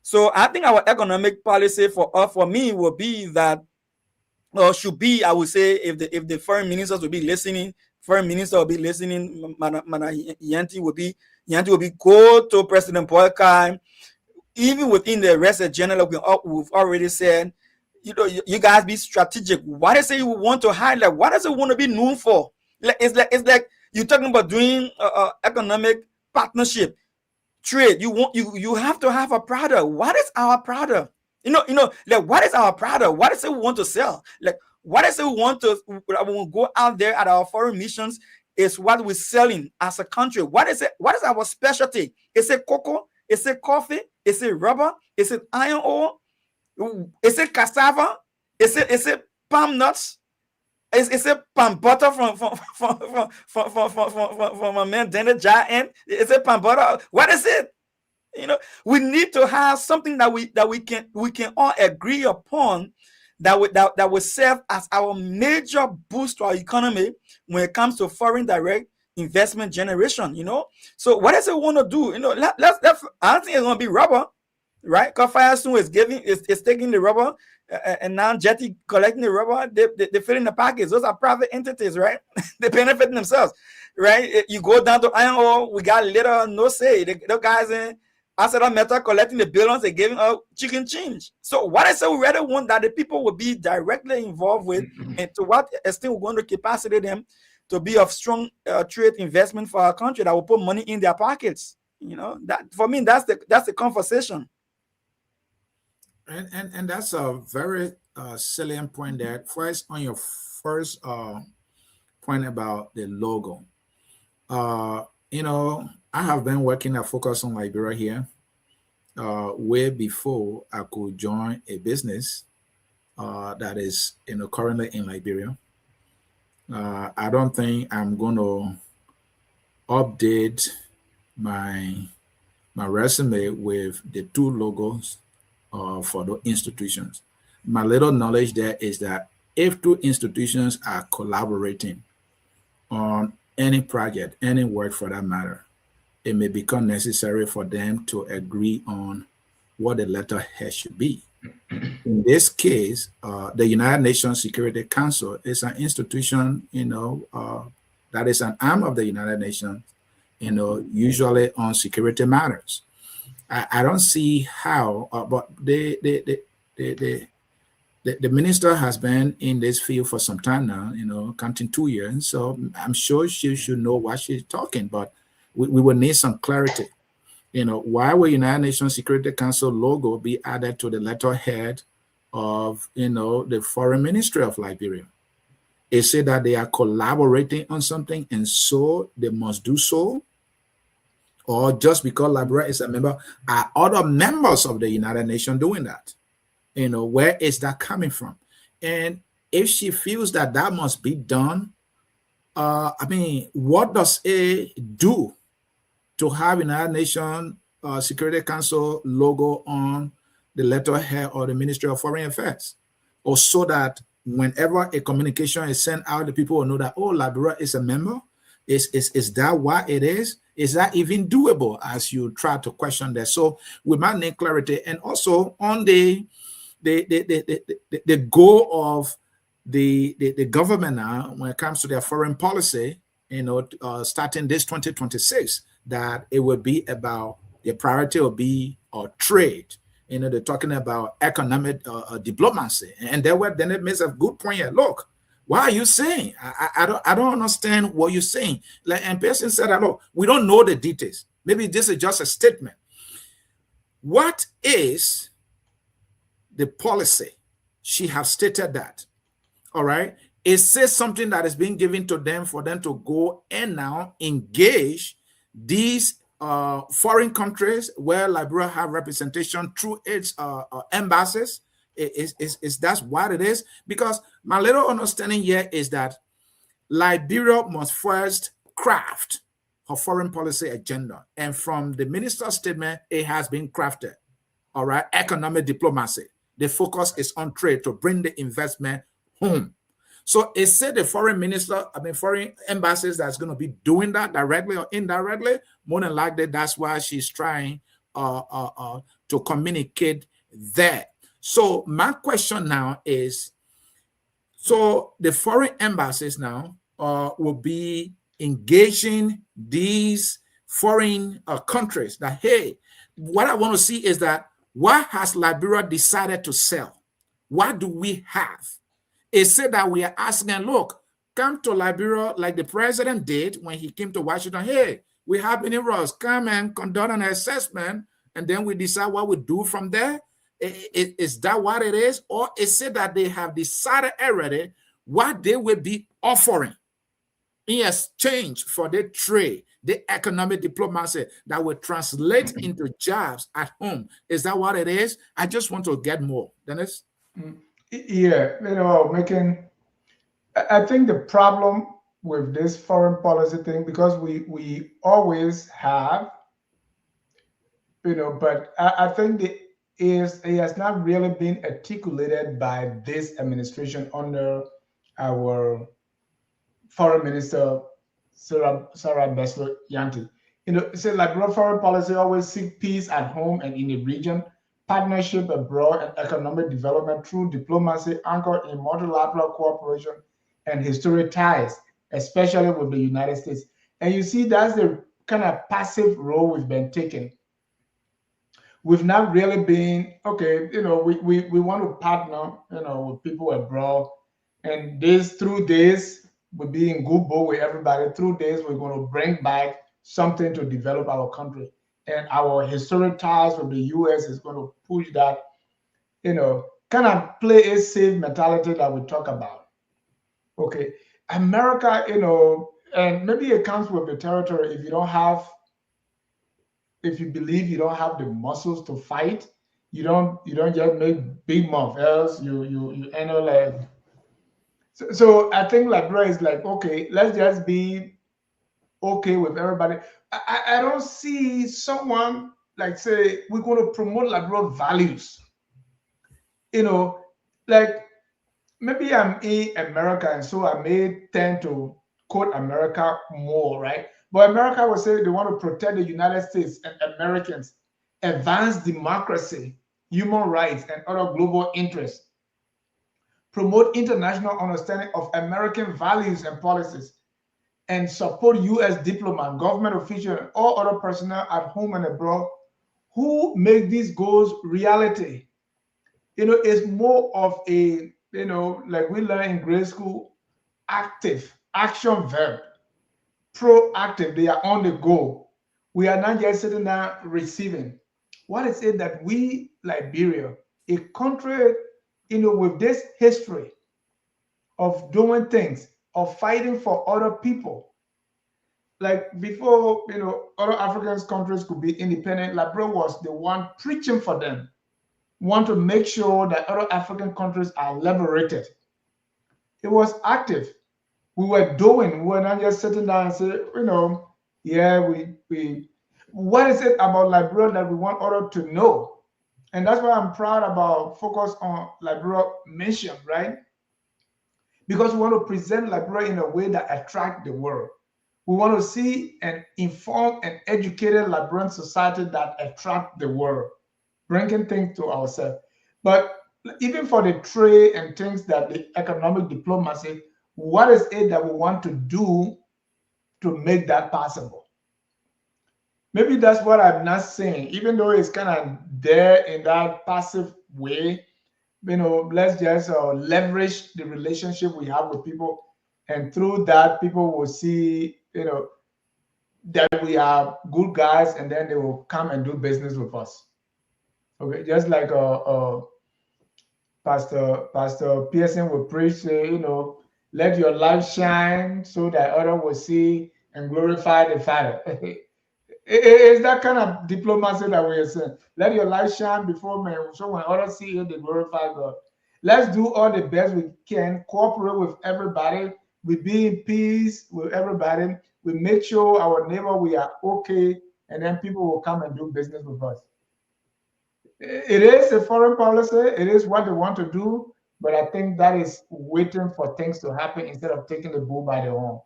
So I think our economic policy for me will be that, or should be, I would say, if the foreign ministers will be listening, Mana Yanti will be go to President Paul Kagame, even within the rest of general. We've already said, you guys be strategic. What is it you want to highlight? What does it want to be known for? It's like you're talking about doing economic partnership, trade. You have to have a product. What is our product? Like, what is our product? What is it we want to sell? Like, what is it we want to go out there at our foreign missions? Is what we're selling as a country. What is it? What is our specialty? Is it cocoa? Is it coffee? Is it rubber? Is it iron ore? Is it cassava? Is it palm nuts? Is it palm butter from a man Daniel Giant? Is it palm butter? What is it? We need to have something that we can all agree upon, that will serve as our major boost to our economy when it comes to foreign direct investment generation. So what does it want to do? I don't think it's going to be rubber, right? Because Firestone is taking the rubber, and now Jetty collecting the rubber. They fill in the package. Those are private entities, right? They benefit themselves, right? You go down to iron ore, we got little no say. The guys in Asset Metal collecting the billions, they giving out chicken change. So what is it we really want that the people will be directly involved with, and to what extent we're going to capacitate them to be of strong trade investment for our country that will put money in their pockets. That for me, that's the conversation. And that's a very salient point there. First, on your first point about the logo, I have been working at Focus on Liberia here way before I could join a business that is currently in Liberia. I don't think I'm going to update my resume with the two logos for the institutions. My little knowledge there is that if two institutions are collaborating on any project, any work for that matter, it may become necessary for them to agree on what the letterhead should be. In this case, the United Nations Security Council is an institution, that is an arm of the United Nations, usually on security matters. I don't see how, but the minister has been in this field for some time now, counting 2 years. So I'm sure she should know what she's talking, but we will need some clarity. Why will United Nations Security Council logo be added to the letterhead of, the Foreign Ministry of Liberia? Is it that they are collaborating on something and so they must do so? Or just because Liberia is a member, are other members of the United Nations doing that? Where is that coming from? And if she feels that must be done, what does it do to have United Nations Security Council logo on the letterhead or the Ministry of Foreign Affairs? Or so that whenever a communication is sent out, the people will know that, oh, Liberia is a member? Is that what it is? Is that even doable, as you try to question that? So we might need clarity. And also on the goal of the government now, when it comes to their foreign policy, starting this 2026, that it will be about, the priority will be trade. They're talking about economic diplomacy. And then it makes a good point here. Look, what are you saying? I don't understand what you're saying. And person said, look, we don't know the details. Maybe this is just a statement. What is the policy? She has stated that. All right. It says something that is being given to them for them to go and now engage these foreign countries where Liberia have representation through its embassies. Is that's what it is? Because my little understanding here is that Liberia must first craft her foreign policy agenda. And from the minister's statement, it has been crafted. All right, economic diplomacy. The focus is on trade to bring the investment home. So it said the foreign embassies that's going to be doing that directly or indirectly. More than likely, that's why she's trying to communicate there. So my question now is, so the foreign embassies now will be engaging these foreign countries that, hey, what I want to see is that what has Liberia decided to sell? What do we have? It said that we are asking, look, come to Liberia like the president did when he came to Washington. Hey, we have minerals. Come and conduct an assessment, and then we decide what we do from there. Is that what it is? Or is it that they have decided already what they will be offering in exchange for the trade, the economic diplomacy that will translate into jobs at home? Is that what it is? I just want to get more. Dennis? Yeah, I think the problem with this foreign policy thing, because we always have, but I think it has not really been articulated by this administration under our foreign minister, Sarah Besler Yanti. Liberia foreign policy always seek peace at home and in the region, partnership abroad, and economic development through diplomacy anchored in multilateral cooperation and historic ties, especially with the United States. And you see, that's the kind of passive role we've been taking. We've not really been, okay, we want to partner, with people abroad. And through this, we'll be in good boat with everybody. Through this, we're going to bring back something to develop our country. And our historic ties with the U.S. is going to push that, kind of play a safe mentality that we talk about. Okay, America, and maybe it comes with the territory. If you believe you don't have the muscles to fight, you don't just make big mouth, else you end up like. So I think Liberia is like, okay, let's just be okay with everybody. I don't see someone like say we're going to promote Liberia values. Like maybe I'm in America, and so I may tend to quote America more, right? But America will say they want to protect the United States and Americans, advance democracy, human rights, and other global interests, promote international understanding of American values and policies, and support U.S. diplomats, government officials, and all other personnel at home and abroad who make these goals reality. It's more of a, like we learn in grade school, active, action verb, proactive. They are on the go. We are not just sitting there receiving. What is it that we, Liberia, a country, with this history of doing things, of fighting for other people, like before, other African countries could be independent, Liberia was the one preaching for them, want to make sure that other African countries are liberated. It was active. We were not just sitting down and say, yeah, we what is it about Liberia that we want others to know? And that's why I'm proud about focus on Liberia mission, right? Because we want to present Liberia in a way that attracts the world. We want to see an informed and educated Liberian society that attracts the world, bringing things to ourselves. But even for the trade and things that the economic diplomacy, what is it that we want to do to make that possible? Maybe that's what I'm not saying, even though it's kind of there in that passive way. Let's just leverage the relationship we have with people, and through that, people will see, that we are good guys, and then they will come and do business with us. Okay, just like Pastor Pearson will preach, say, let your light shine so that others will see and glorify the Father. It's that kind of diplomacy that we are saying. Let your light shine before men, so when others see it, they glorify God. Let's do all the best we can, cooperate with everybody, we be in peace with everybody, We make sure our neighbor we are okay, and then people will come and do business with us. It is a foreign policy. It is what they want to do, but I think that is waiting for things to happen instead of taking the bull by the horn.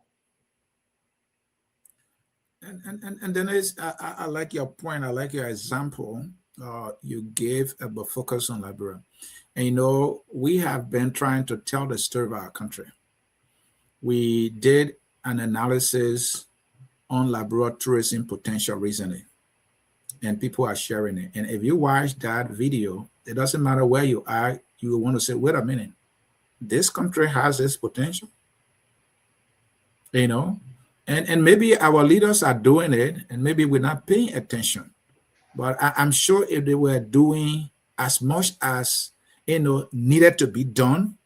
And then I like your point. I like your example you gave about focus on Liberia. And you know, we have been trying to tell the story of our country. We did an analysis on Liberia tourism potential recently, and people are sharing it. And if you watch that video, it doesn't matter where you are, you will want to say, wait a minute, this country has this potential, you know? And maybe our leaders are doing it, and maybe we're not paying attention. But I'm sure if they were doing as much as, you know, needed to be done,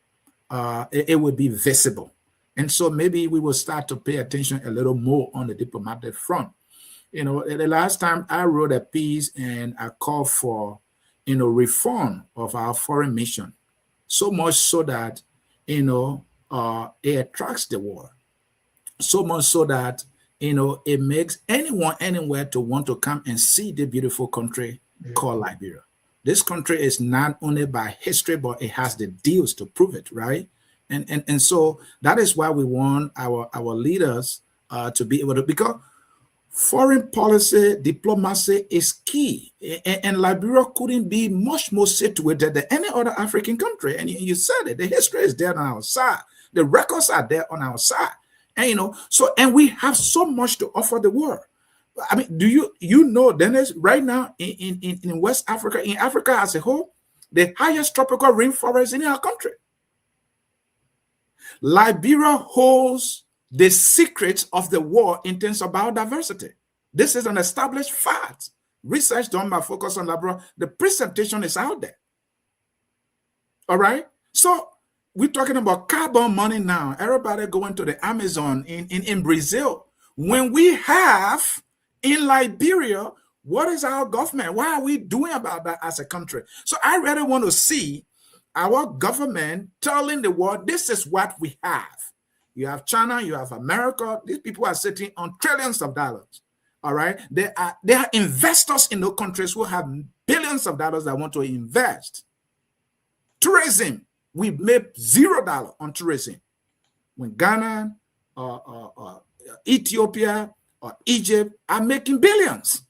it would be visible. And so maybe we will start to pay attention a little more on the diplomatic front. You know, the last time I wrote a piece and I called for, you know, reform of our foreign mission, so much so that, you know, it attracts the world. So much so that, you know, it makes anyone anywhere to want to come and see the beautiful country called Liberia. This country is not only by history, but it has the deals to prove it, right? And so that is why we want our leaders to be able to, because foreign policy, diplomacy is key. And Liberia couldn't be much more situated than any other African country. And you said it, the history is there on our side. The records are there on our side. And, you know, so, and we have so much to offer the world. I mean, do you know, Dennis, right now in West Africa, in Africa as a whole, the highest tropical rainforest in our country. Liberia holds the secrets of the world in terms of biodiversity. This is an established fact. Research done by Focus on Liberia, the presentation is out there. All right? So, we're talking about carbon money now. Everybody going to the Amazon in Brazil. When we have in Liberia, what is our government? What are we doing about that as a country? So I really want to see our government telling the world, this is what we have. You have China, you have America. These people are sitting on trillions of dollars. All right. They are investors in those countries who have billions of dollars that want to invest. Tourism. We made $0 on tourism. When Ghana, Ethiopia, or Egypt are making billions.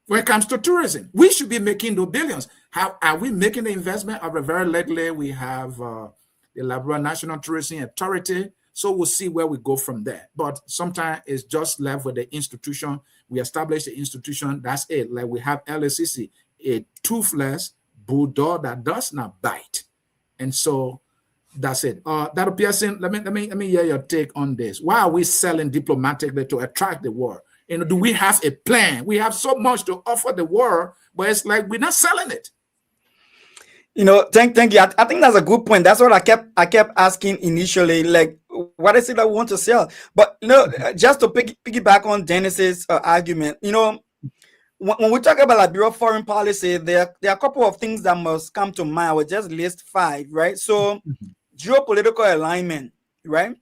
When it comes to tourism, we should be making those billions. How are we making the investment? Very lately, we have the Liberia National Tourism Authority. So we'll see where we go from there. But sometimes it's just left with the institution. We establish the institution. That's it. Like we have LACC, a toothless bulldog that does not bite. And so that's it. Dr. Pearson, let me hear your take on this. Why are we selling diplomatically to attract the world? You know, do we have a plan? We have so much to offer the world, but it's like we're not selling it. You know, thank you. I think that's a good point. That's what I kept asking initially, like, what is it that we want to sell? But you know, just to piggyback on Dennis's argument, you know, when we talk about Liberia foreign policy, there are a couple of things that must come to mind. I will just list 5, right? So, geopolitical alignment, right?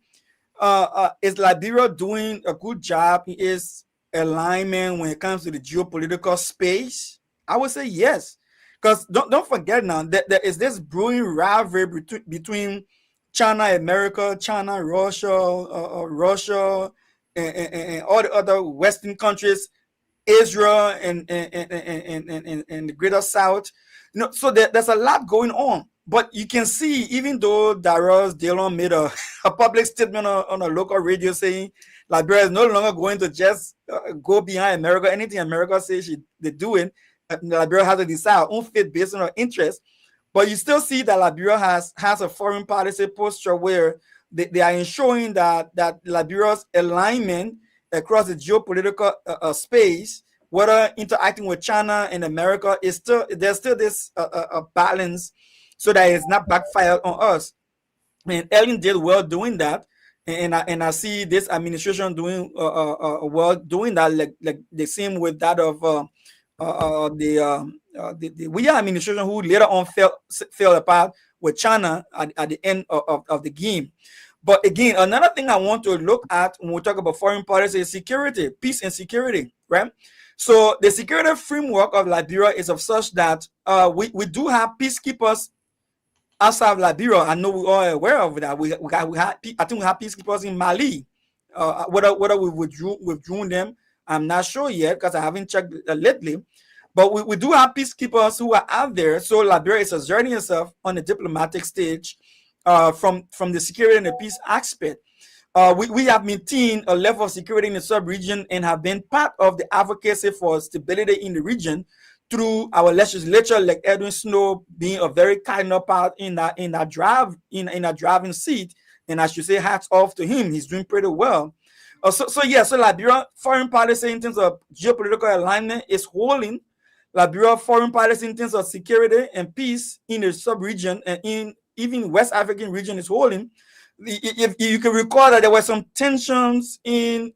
Is Liberia doing a good job? Is alignment when it comes to the geopolitical space? I would say yes, because don't forget now that there is this brewing rivalry between China, America, China, Russia, Russia, and all the other Western countries. Israel and the greater South, you know, so there's a lot going on. But you can see, even though Darius Dillon made a public statement on a local radio saying Liberia is no longer going to just go behind America. Anything America says they're doing, Liberia has to decide on fit based on her interest. But you still see that Liberia has a foreign policy posture where they are ensuring that Liberia's alignment across the geopolitical space, whether interacting with China and America, there's still this balance, so that it's not backfired on us. And Ellen did well doing that, and I see this administration doing well doing that, like the same with that of the Weah administration, who later on fell apart with China at the end of the game. But again, another thing I want to look at when we talk about foreign policy is security, peace and security, right? So the security framework of Liberia is of such that we do have peacekeepers outside of Liberia. I know we're all aware of that. We have, I think we have peacekeepers in Mali. Whether we withdrew them, I'm not sure yet because I haven't checked lately. But we do have peacekeepers who are out there. So Liberia is asserting itself on the diplomatic stage from the security and the peace aspect. We have maintained a level of security in the sub-region and have been part of the advocacy for stability in the region through our legislature, like Edwin Snow being a very kind part in that driving seat. And I should say hats off to him. He's doing pretty well. So Liberia foreign policy in terms of geopolitical alignment is holding. Liberia foreign policy in terms of security and peace in the sub-region and in even West African region is holding. If you can recall that there were some tensions in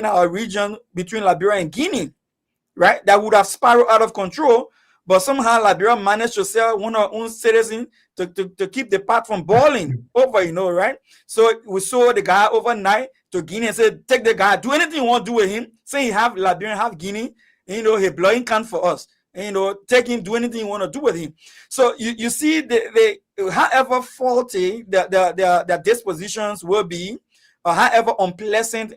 our region between Liberia and Guinea, right? That would have spiraled out of control, but somehow Liberia managed to sell one of our own citizens to keep the pot from boiling over, right? So we saw the guy overnight to Guinea and said, take the guy, do anything you want to do with him. Say he have Liberian, have Guinea, and, he blowing can for us. And, take him, do anything you want to do with him. So you see the however faulty their dispositions will be, or however unpleasant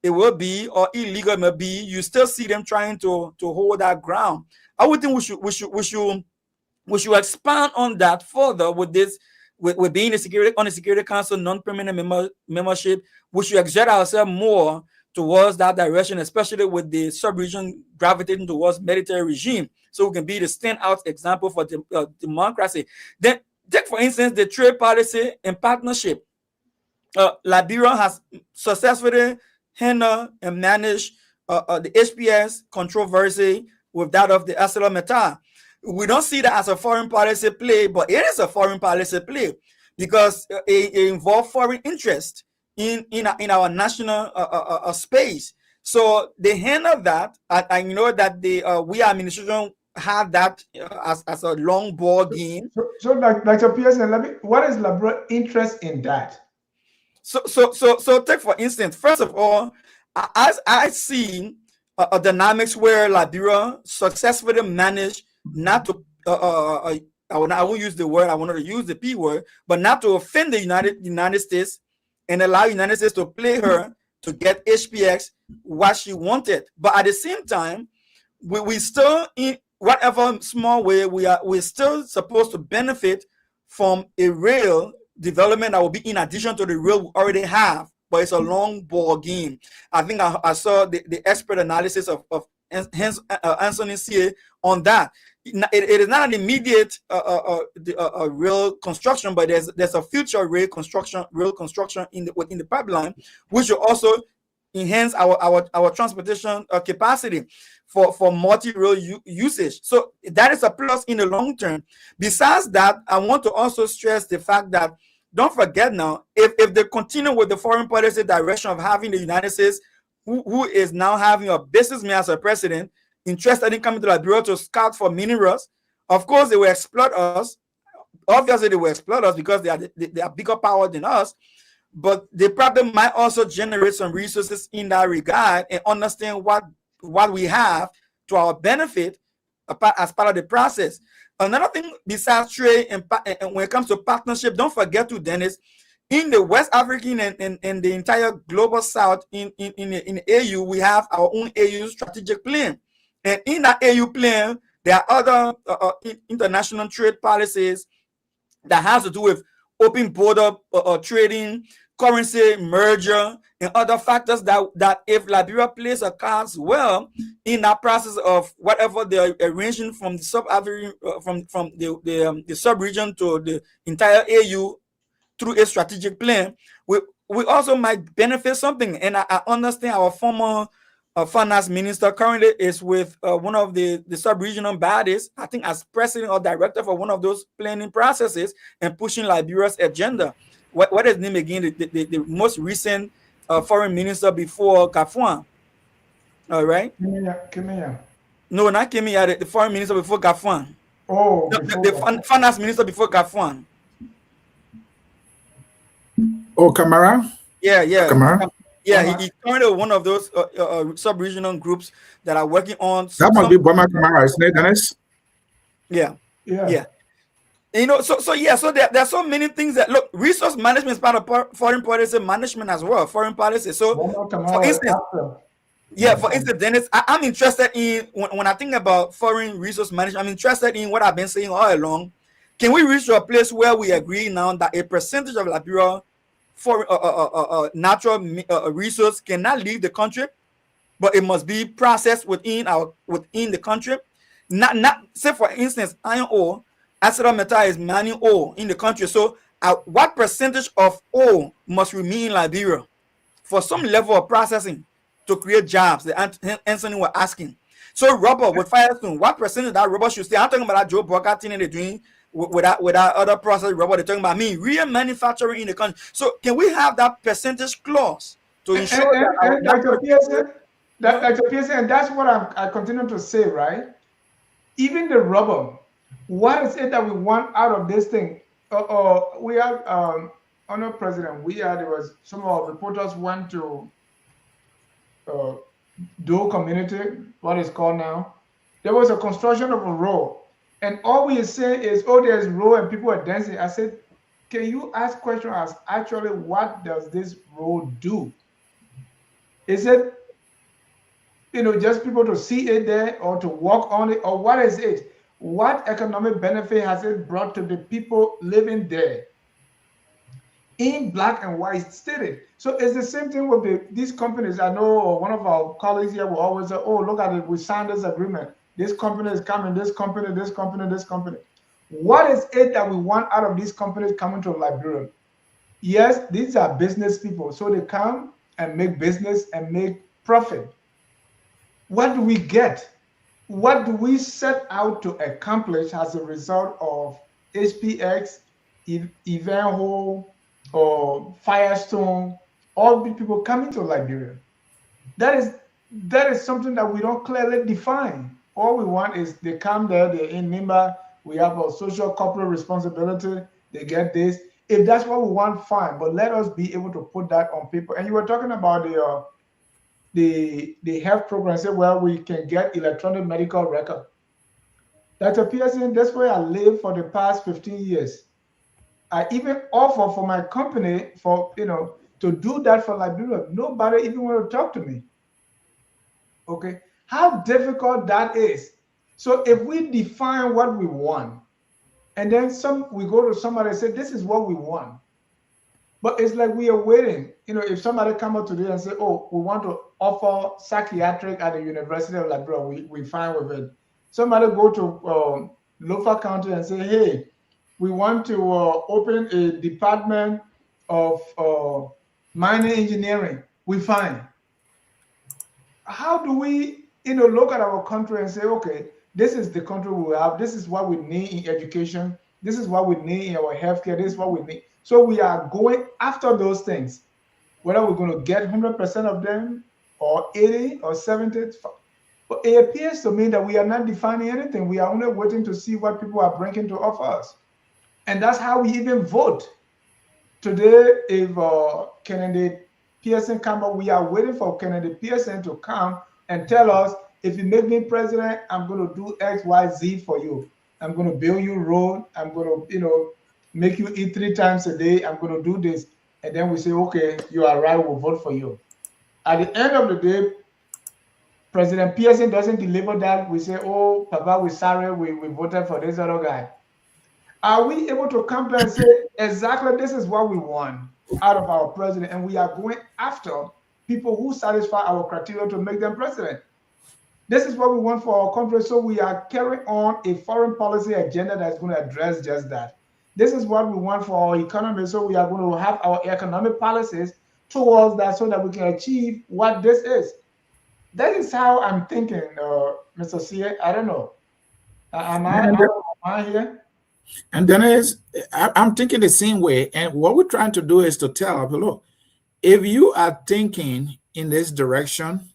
it will be, or illegal it may be, you still see them trying to hold that ground. I would think we should expand on that further with this, with being on the Security Council non-permanent membership. We should exert ourselves more towards that direction, especially with the sub-region gravitating towards military regime, so we can be the standout example for democracy. Then take, for instance, the trade policy and partnership. Liberia has successfully handled and managed the HPS controversy with that of the ArcelorMittal. We don't see that as a foreign policy play, but it is a foreign policy play because it involves foreign interest in our national space. So they handle that. I know that the we administration have that as a long ball game. So Dr. Pearson, what is Liberia interest in that? So take for instance, first of all, as I see a dynamics where Liberia successfully managed not to I won't use the word, I wanted to use the P word, but not to offend the United States and allow United States to play her to get HPX what she wanted. But at the same time, we still, in whatever small way, we're still supposed to benefit from a rail development that will be in addition to the rail we already have. But it's a long ball game. I think I saw the expert analysis of Anthony C. on that. It is not an immediate rail construction, but there's a future rail construction in the pipeline, which will also enhance our transportation capacity for multi-rail usage. So that is a plus in the long term. Besides that, I want to also stress the fact that, don't forget now, if they continue with the foreign policy direction of having the United States, who is now having a businessman as a president, interested in coming to Liberia to scout for minerals, of course they will exploit us. Obviously they will exploit us because they are bigger power than us, but they probably might also generate some resources in that regard and understand what we have to our benefit as part of the process. Another thing besides trade and when it comes to partnership, don't forget to, Dennis, in the West African and the entire global South, in the AU, we have our own AU strategic plan. And in that AU plan, there are other international trade policies that has to do with open border trading, currency merger, and other factors that if Liberia plays a cards well in that process of whatever they're arranging from the sub-region to the entire AU through a strategic plan, we also might benefit something. And I understand our former finance minister currently is with one of the sub-regional bodies, I think as president or director for one of those planning processes and pushing Liberia's agenda. What is his name again? The most recent foreign minister before Gafuan. All right. Kimia. No, not Kimia. The foreign minister before Gafuan. Oh, the finance minister before Gafuan. Oh, Camara? Yeah, yeah. Camara? Yeah, he's currently one of those sub-regional groups that are working on That must be some. Boma Camara, isn't it, Dennis? Yeah, Yeah. yeah. You know, so there are so many things that look. Resource management is part of foreign policy management as well. Foreign policy. So, for instance, yeah, for instance, Dennis, I'm interested in when I think about foreign resource management. I'm interested in what I've been saying all along. Can we reach to a place where we agree now that a percentage of Liberia for natural resource cannot leave the country, but it must be processed within the country? Not say for instance, iron ore, ArcelorMittal is mining ore in the country. So, what percentage of ore must remain in Liberia for some level of processing to create jobs? The Anthony were asking. So, rubber with Firestone, what percentage of that rubber should stay? I'm talking about that Joe Burger thing they're doing with that other process rubber. They're talking about real manufacturing in the country. So, can we have that percentage clause to ensure that Dr. Pearson, and that's what I continue to say, right? Even the rubber, what is it that we want out of this thing? We have honor president. There was some of our reporters went to Doe community, what is called now. There was a construction of a road, and all we say is, oh, there's road and people are dancing. I said, can you ask questions as actually what does this road do? Is it, just people to see it there or to walk on it, or what is it? What economic benefit has it brought to the people living there? In black and white stated. So it's the same thing with these companies. I know one of our colleagues here will always say, oh, look at it, we signed this agreement. This company is coming, this company, this company, this company. What is it that we want out of these companies coming to Liberia? Yes, these are business people. So they come and make business and make profit. What do we get? What do we set out to accomplish as a result of HPX, Ivanhoe, or Firestone, all these people coming to Liberia? That is something that we don't clearly define. All we want is they come there, they're in NIMBA, we have a social corporate responsibility, they get this. If that's what we want, fine, but let us be able to put that on paper. And you were talking about the health program, say, well, we can get electronic medical record. Dr. Pearson, that's where I lived for the past 15 years. I even offer for my company to do that for Liberia. Nobody even want to talk to me. Okay, how difficult that is. So if we define what we want, and then we go to somebody and say, this is what we want. But it's like we are waiting. If somebody come up today and say, oh, we want to offer psychiatric at the University of Liberia, we fine with it. Somebody go to Lofa County and say, hey, we want to open a department of mining engineering, we fine. How do we, look at our country and say, okay, this is the country we have, this is what we need in education, this is what we need in our healthcare, this is what we need. So we are going after those things, whether we're going to get 100% of them or 80 or 70. But it appears to me that we are not defining anything. We are only waiting to see what people are bringing to offer us. And that's how we even vote. Today, if Kennedy Pearson come up, we are waiting for Kennedy Pearson to come and tell us, if you make me president, I'm going to do X, Y, Z for you. I'm going to build you road. I'm going to, make you eat 3 times a day. I'm going to do this. And then we say, okay, you are right, we'll vote for you. At the end of the day, President Pearson doesn't deliver that. We say, oh, Papa, we're sorry, we voted for this other guy. Are we able to come back and say, exactly, this is what we want out of our president, and we are going after people who satisfy our criteria to make them president? This is what we want for our country, so we are carrying on a foreign policy agenda that's going to address just that. This is what we want for our economy, so we are going to have our economic policies towards that so that we can achieve what this is. That is how I'm thinking, Mr. C. I don't know. Am I here? And then I'm thinking the same way. And what we're trying to do is to tell people, look, if you are thinking in this direction,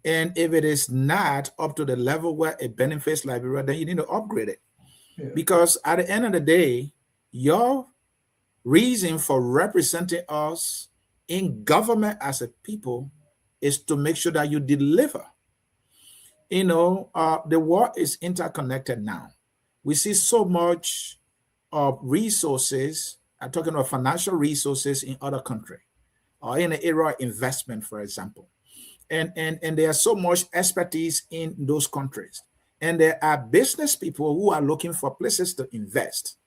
and if it is not up to the level where it benefits Liberia, then you need to upgrade it. Yeah. Because at the end of the day, your reason for representing us in government as a people is to make sure that you deliver. The world is interconnected now. We see so much of resources. I'm talking about financial resources in other countries or in the area of investment, for example. And there's so much expertise in those countries. And there are business people who are looking for places to invest.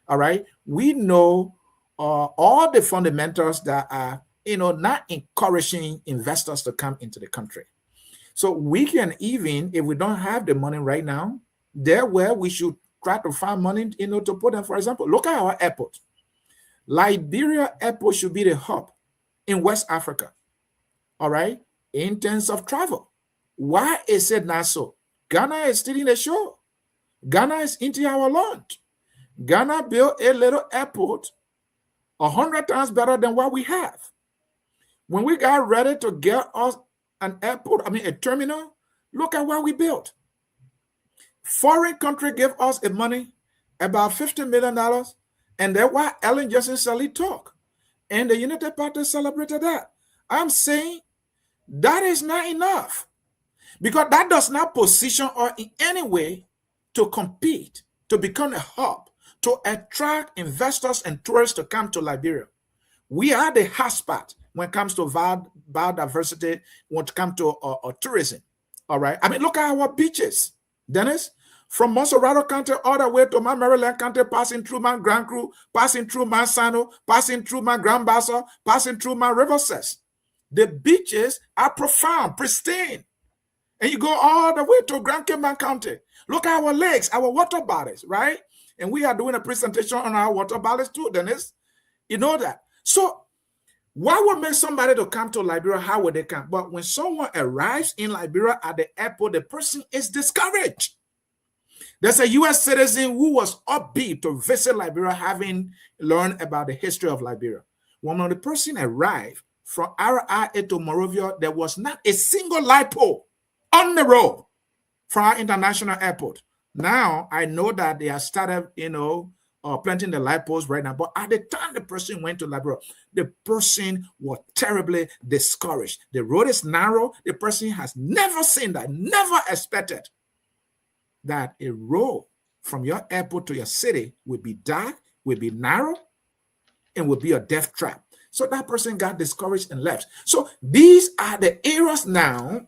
All right. We know all the fundamentals that are, not encouraging investors to come into the country. So we can, even if we don't have the money right now, there where we should try to find money, to put them. For example, look at our airport. Liberia airport should be the hub in West Africa. All right. In terms of travel. Why is it not so? Ghana is still in the show. Ghana is into our launch. Ghana built a little airport 100 times better than what we have. When we got ready to get us an airport, a terminal, look at what we built. Foreign country gave us the money, about $50 million, and that's why Ellen Johnson Sirleaf talk. And the United Party celebrated that. I'm saying that is not enough, because that does not position us in any way to compete, to become a hub, to attract investors and tourists to come to Liberia. We are the hotspot when it comes to biodiversity, when it comes to tourism. All right. Look at our beaches, Dennis. From Monserrato County all the way to my Maryland County, passing through my Grand Cru, passing through my Sano, passing through my Grand Bassa, passing through my River Cess. The beaches are profound, pristine. And you go all the way to Grand Cayman County. Look at our lakes, our water bodies, right? And we are doing a presentation on our water bodies too, Dennis. You know that. So what would make somebody to come to Liberia? How would they come? But when someone arrives in Liberia at the airport, the person is discouraged. There's a U.S. citizen who was upbeat to visit Liberia, having learned about the history of Liberia. When the person arrived from RIA to Monrovia, there was not a single light pole on the road from our international airport. Now, I know that they have started, planting the light poles right now. But at the time the person went to Liberia, the person was terribly discouraged. The road is narrow. The person has never seen that, never expected that a road from your airport to your city would be dark, would be narrow, and would be a death trap. So that person got discouraged and left. So these are the areas now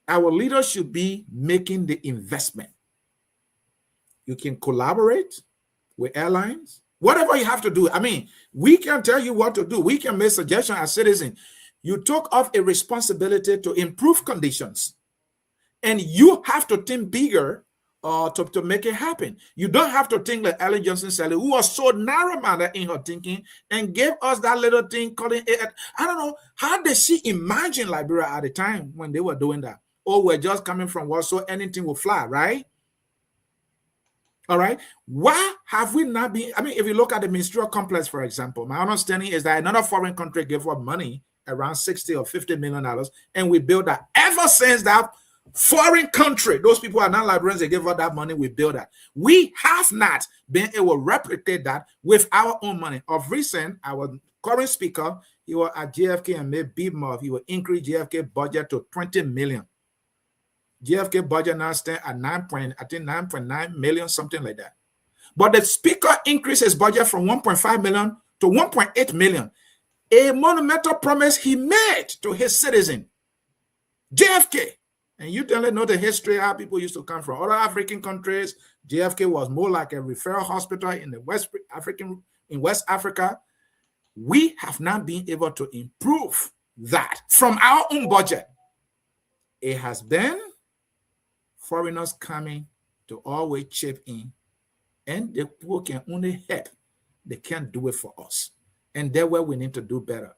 our leaders should be making the investment. You can collaborate with airlines, whatever you have to do. We can tell you what to do. We can make suggestions as citizens. You took off a responsibility to improve conditions. And you have to think bigger to make it happen. You don't have to think like Ellen Johnson Sirleaf, who was so narrow-minded in her thinking and gave us that little thing calling it. I don't know, how did she imagine Liberia at the time when they were doing that? Oh, we're just coming from war, so anything will fly, right? All right. Why have we not been? If you look at the ministerial complex, for example, my understanding is that another foreign country gave us money, around $60 or $50 million, and we built that. Ever since that foreign country, those people are not Liberians, they gave us that money, we built that. We have not been able to replicate that with our own money. Of recent, our current speaker, he was at JFK and made big move. He will increase JFK budget to $20 million. JFK budget now stands at 9.9 million, something like that. But the speaker increased his budget from 1.5 million to 1.8 million. A monumental promise he made to his citizen, JFK. And you don't know the history, how people used to come from other African countries. JFK was more like a referral hospital in the West Africa. We have not been able to improve that from our own budget. It has been foreigners coming to always chip in, and the people can only help. They can't do it for us. And that's where we need to do better.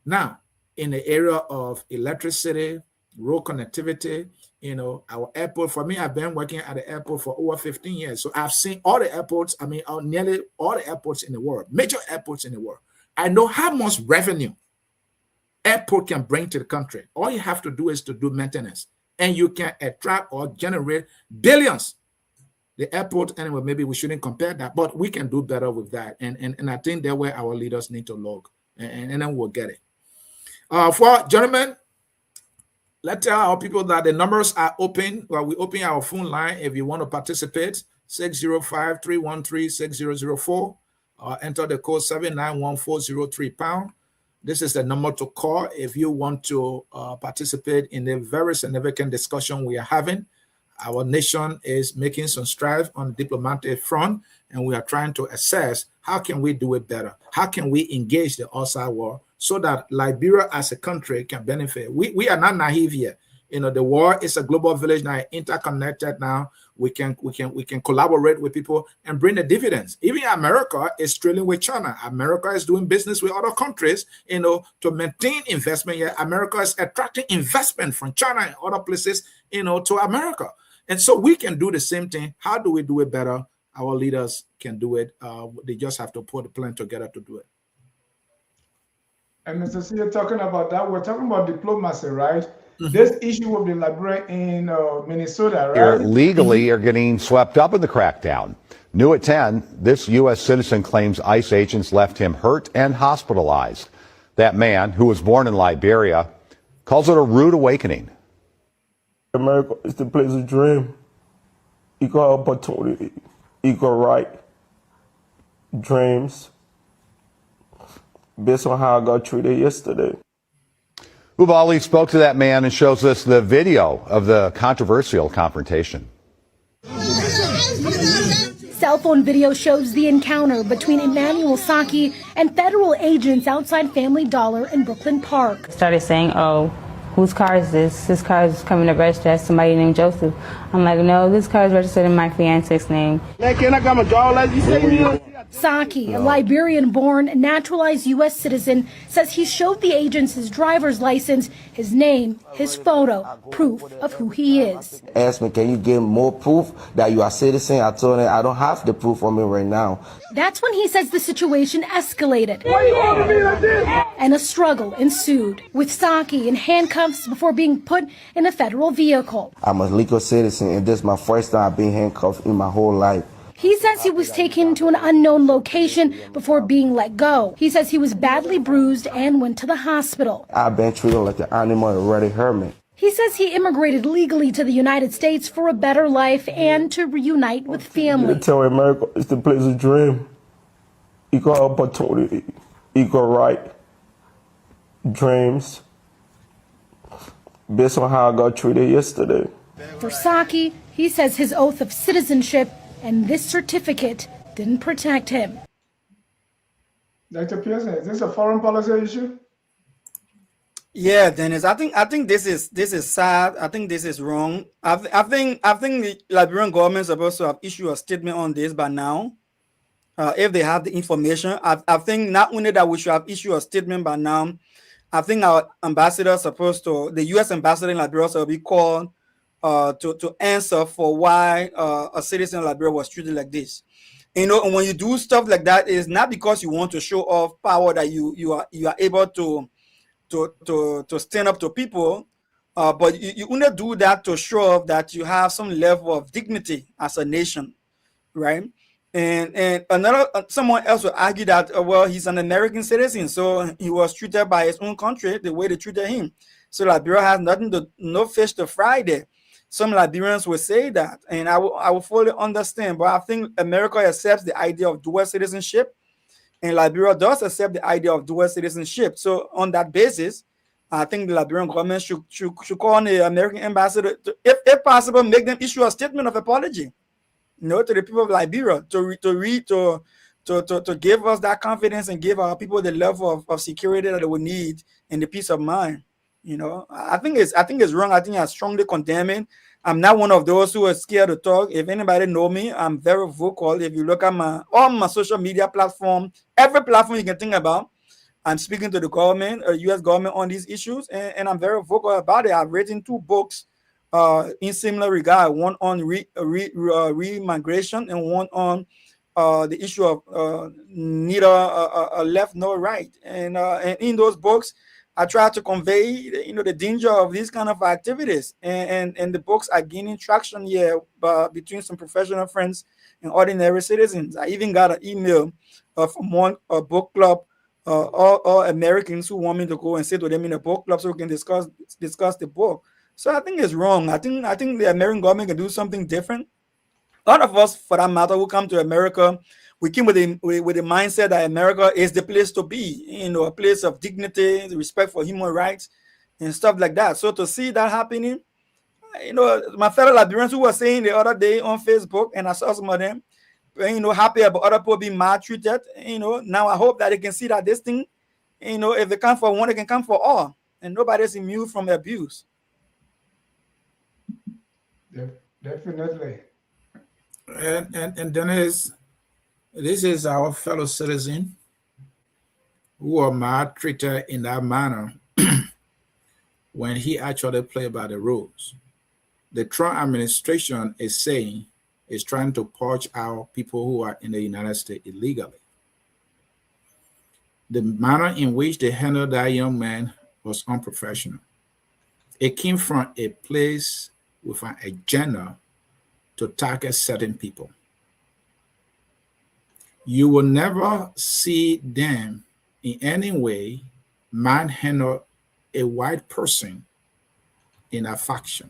Now, in the area of electricity, road connectivity, our airport, for me, I've been working at the airport for over 15 years. So I've seen all the airports, nearly all the airports in the world, major airports in the world. I know how much revenue airport can bring to the country. All you have to do is to do maintenance, and you can attract or generate billions The airport, anyway, maybe we shouldn't compare that, but we can do better with that. And I think that's where our leaders need to look, and then we'll get it. For gentlemen, let's tell our people that the numbers are open. Well, we open our phone line if you want to participate. 605-313-6004. Enter the code 791-403#. This is the number to call if you want to participate in the very significant discussion we are having. Our nation is making some strides on the diplomatic front, and we are trying to assess how can we do it better? How can we engage the outside world so that Liberia as a country can benefit? We are not naive here. You know, the world is a global village now, interconnected now. We can collaborate with people and bring the dividends. Even America is trading with China. America is doing business with other countries, you know, to maintain investment here. America is attracting investment from China and other places, you know, to America. And so we can do the same thing. How do we do it better? Our leaders can do it. They just have to put a plan together to do it. And Mr. C, you're talking about that. We're talking about diplomacy, right? This issue with the Liberia in Minnesota, right? Legally are getting swept up in the crackdown. New at 10, this U.S. citizen claims ICE agents left him hurt and hospitalized. That man, who was born in Liberia, calls it a rude awakening. America is the place of dream. Equal opportunity, equal right, dreams, based on how I got treated yesterday. Ubali spoke to that man and shows us the video of the controversial confrontation. Cell phone video shows the encounter between Emmanuel Saki and federal agents outside Family Dollar in Brooklyn Park. Started saying, oh, whose car is this? This car is coming to register as somebody named Joseph. I'm like, no, this car is registered in my fiance's name. Saki, a Liberian-born, naturalized U.S. citizen, says he showed the agents his driver's license, his name, his photo, proof of who he is. Asked me, can you give more proof that you are a citizen? I told him I don't have the proof on me right now. That's when he says the situation escalated, and a struggle ensued, with Saki in handcuffs before being put in a federal vehicle. I'm a legal citizen, and this is my first time being handcuffed in my whole life. He says he was taken to an unknown location before being let go. He says he was badly bruised and went to the hospital. I've been treated like an animal that already hurt me. He says he immigrated legally to the United States for a better life and to reunite with family. They tell America is the place of dream. Equal opportunity, equal right, dreams, based on how I got treated yesterday. For Saki, he says his oath of citizenship and this certificate didn't protect him. Dr. Pearson, is this a foreign policy issue? Yeah, Dennis. I think this is sad. I think this is wrong. I think the Liberian government is supposed to have issued a statement on this by now. If they have the information, I think not only that we should have issued a statement by now. I think our ambassador the U.S. ambassador in Liberia will be called to answer for why a citizen of Liberia was treated like this. You know, and when you do stuff like that, it's not because you want to show off power that you are able to stand up to people, but you only do that to show off that you have some level of dignity as a nation, right? And someone else will argue that well, he's an American citizen, so he was treated by his own country the way they treated him. So Liberia has no fish to fry there. Some Liberians will say that, and I will fully understand. But I think America accepts the idea of dual citizenship, and Liberia does accept the idea of dual citizenship. So on that basis, I think the Liberian government should call on the American ambassador to, if possible, make them issue a statement of apology, you know, to the people of Liberia to give us that confidence and give our people the level of security that they will need and the peace of mind. You know, I think it's wrong. I think I strongly condemn it. I'm not one of those who are scared to talk. If anybody know me, I'm very vocal. If you look at all my social media platform, every platform you can think about, I'm speaking to the government, U.S. government on these issues, and I'm very vocal about it. I've written 2 books in similar regard, one on re-migration and one on the issue of neither left nor right. And in those books, I try to convey, you know, the danger of these kind of activities, and the books are gaining traction here between some professional friends and ordinary citizens. I even got an email from one book club, all Americans who want me to go and sit with them in a book club so we can discuss the book. So I think it's wrong. I think the American government can do something different. A lot of us, for that matter, who come to America, we came with the mindset that America is the place to be, you know, a place of dignity, respect for human rights, and stuff like that. So to see that happening, you know, my fellow Liberians who were saying the other day on Facebook, and I saw some of them, you know, happy about other people being maltreated. You know, now I hope that they can see that this thing, you know, if they come for one, it can come for all, and nobody's immune from abuse. Definitely. And Dennis, this is our fellow citizen who are maltreated in that manner when he actually played by the rules. The Trump administration is saying is trying to purge out people who are in the United States illegally. The manner in which they handled that young man was unprofessional. It came from a place with an agenda to target certain people. You will never see them in any way manhandle a white person in a faction.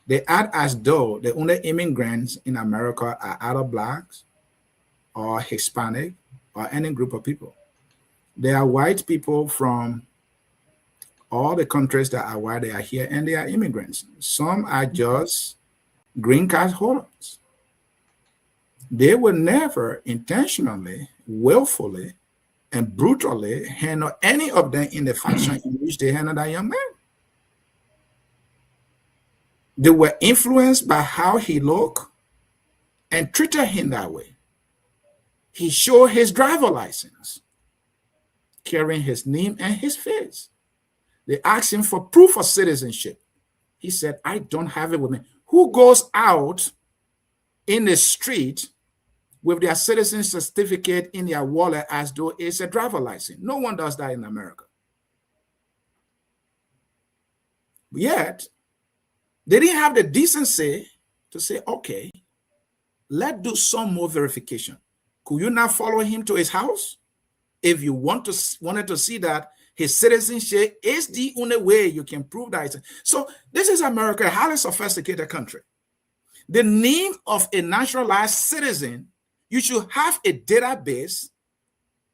They act as though the only immigrants in America are either blacks or Hispanic or any group of people. They are white people from all the countries that are white, they are here, and they are immigrants. Some are just green card holders. They will never intentionally, willfully, and brutally handle any of them in the fashion in which they handled that young man. They were influenced by how he looked and treated him that way. He showed his driver license, carrying his name and his face. They asked him for proof of citizenship. He said, I don't have it with me. Who goes out in the street with their citizen certificate in their wallet as though it's a driver license? No one does that in America. Yet, they didn't have the decency to say, okay, let's do some more verification. Could you not follow him to his house? If you wanted to see that his citizenship is the only way you can prove that. So this is America, a highly sophisticated country. The name of a naturalized citizen, you should have a database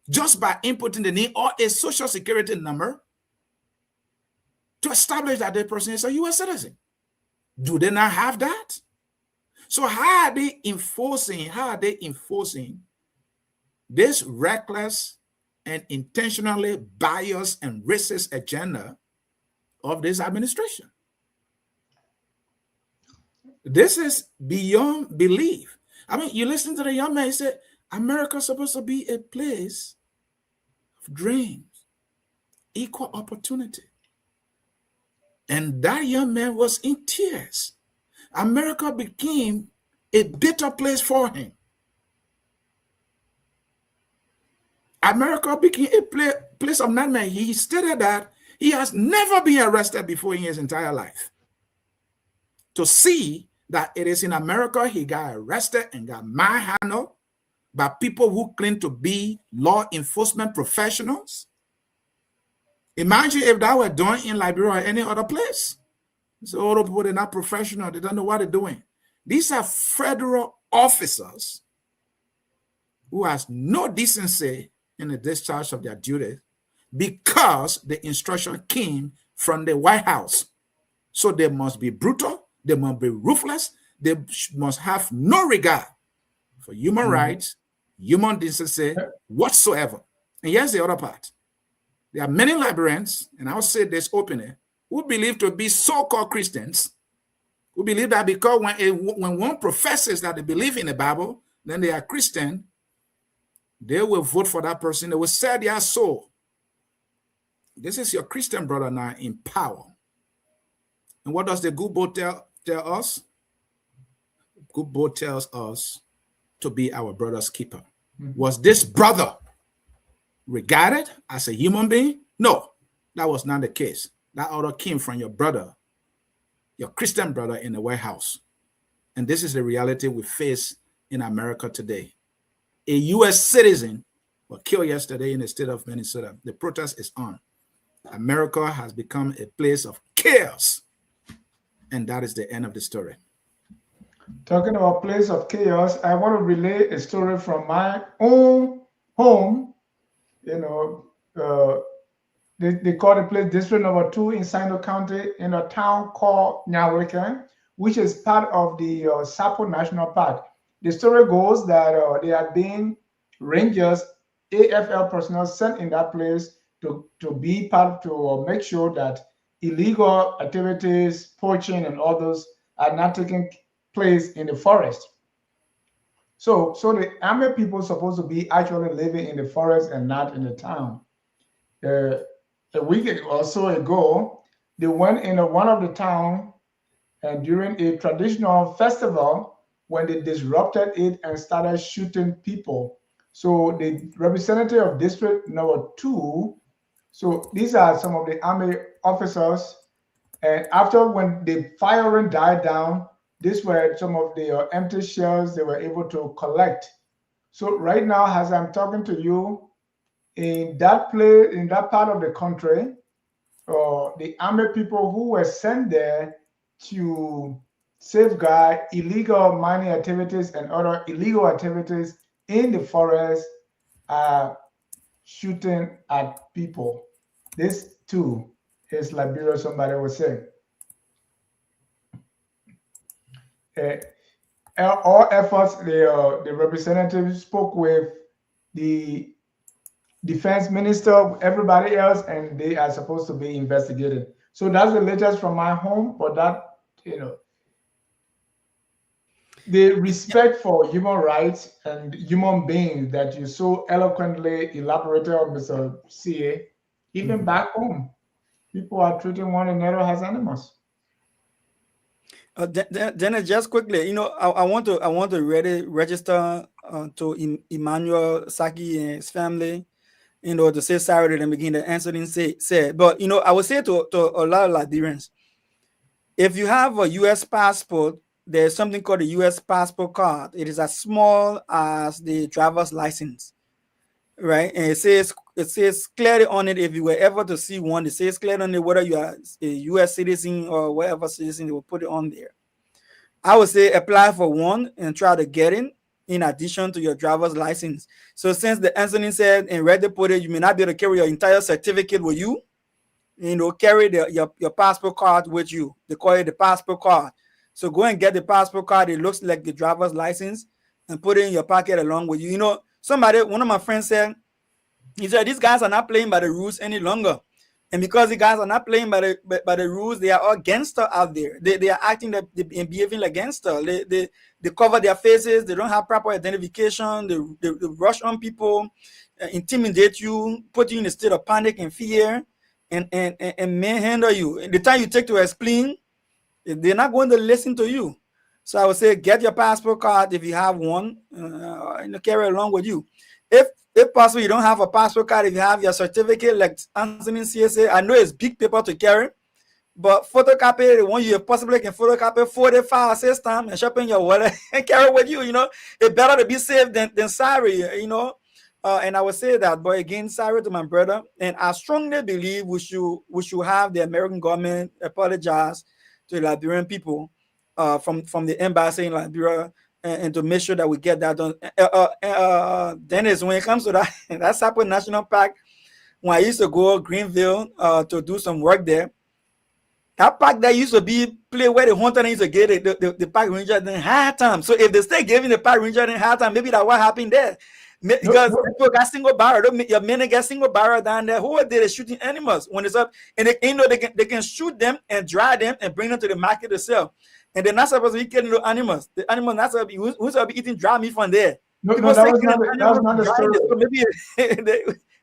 just by inputting the name or a social security number to establish that the person is a U.S. citizen. Do they not have that? So how are they enforcing this reckless and intentionally biased and racist agenda of this administration? This is beyond belief. I mean, you listen to the young man, he said, America's supposed to be a place of dreams, equal opportunity. And that young man was in tears. America became a bitter place for him. America became a place of nightmare. He stated that he has never been arrested before in his entire life. To see that it is in America he got arrested and got manhandled by people who claim to be law enforcement professionals. Imagine if that were done in Liberia or any other place. So all the people, they're not professional. They don't know what they're doing. These are federal officers who has no decency in the discharge of their duties because the instruction came from the White House. So they must be brutal. They must be ruthless. They must have no regard for human rights, human decency whatsoever. And here's the other part. There are many Liberians, and I'll say this openly, who believe to be so-called Christians, who believe that because when one professes that they believe in the Bible, then they are Christian, they will vote for that person. They will sell their soul. This is your Christian brother now in power. And what does the good book tell us? Good book tells us to be our brother's keeper. Was this brother regarded as a human being? No. That was not the case. That order came from your brother, your Christian brother in the White House. And this is the reality we face in America today. A U.S. citizen was killed yesterday in the state of Minnesota. The protest is on. America has become a place of chaos. And that is the end of the story. Talking about place of chaos, I want to relay a story from my own home. You know, they call the place District Number 2 in Sino County in a town called Nyaweke, which is part of the Sapo National Park. The story goes that there are being rangers, AFL personnel sent in that place to be part to make sure that illegal activities, poaching, and others are not taking place in the forest. So the army people supposed to be actually living in the forest and not in the town. A week or so ago, they went in one of the town and during a traditional festival when they disrupted it and started shooting people. So the representative of District Number 2, so these are some of the army officers, and after when the firing died down, these were some of the empty shells they were able to collect. So right now, as I'm talking to you, in that place, in that part of the country, the army people who were sent there to safeguard illegal mining activities and other illegal activities in the forest are shooting at people. This too is Liberia, somebody was saying. All efforts, the representative spoke with the defense minister, everybody else, and they are supposed to be investigated. So that's the latest from my home, but that, you know, the respect for human rights and human beings that you so eloquently elaborated on, Mr. CA, even back home, people are treating one another as animals. Then just quickly, you know, I want to register to Emmanuel Saki and his family, you know, to say sorry to them again. The incident said, but you know, I would say to a lot of Liberians, if you have a U.S. passport, there's something called a U.S. passport card. It is as small as the driver's license, right? And it says clearly on it, if you were ever to see one, it says clearly on it whether you are a U.S. citizen or whatever citizen, they will put it on there. I would say apply for one and try to get in addition to your driver's license. So since the incident said in red put it, you may not be able to carry your entire certificate with you. You know, carry your passport card with you. They call it the passport card. So go and get the passport card. It looks like the driver's license and put it in your pocket along with you. You know, one of my friends said, he said, these guys are not playing by the rules any longer. And because the guys are not playing by the rules, they are all gangster out there. They are acting and behaving like gangster. They cover their faces. They don't have proper identification. They rush on people, intimidate you, put you in a state of panic and fear, and manhandle you. The time you take to explain, they're not going to listen to you. So I would say get your passport card if you have one, and carry it along with you. If possible, you don't have a passport card, if you have your certificate, like Anthony CSA, I know it's big paper to carry, but photocopy the one you possibly can photocopy 45 6 times and shop in your wallet and carry with you. You know, it's better to be safe than sorry, you know. And I would say that, but again, sorry to my brother. And I strongly believe we should have the American government apologize to the Liberian people from the embassy in Liberia and to make sure that we get that done. Dennis, when it comes to that Sapo National Park, when I used to go Greenville to do some work there, that park that used to be play where the hunter used to get the park ranger in hard time. So if they stay giving the park ranger in hard time, maybe that's what happened there. Because people got single barrel, your men get single barrel down there. Who are they shooting animals when it's up? And they can shoot them and dry them and bring them to the market to sell. And they're not supposed to be killing the animals. The animals not supposed to be who's supposed to be eating dry meat from there. That was not the story. So maybe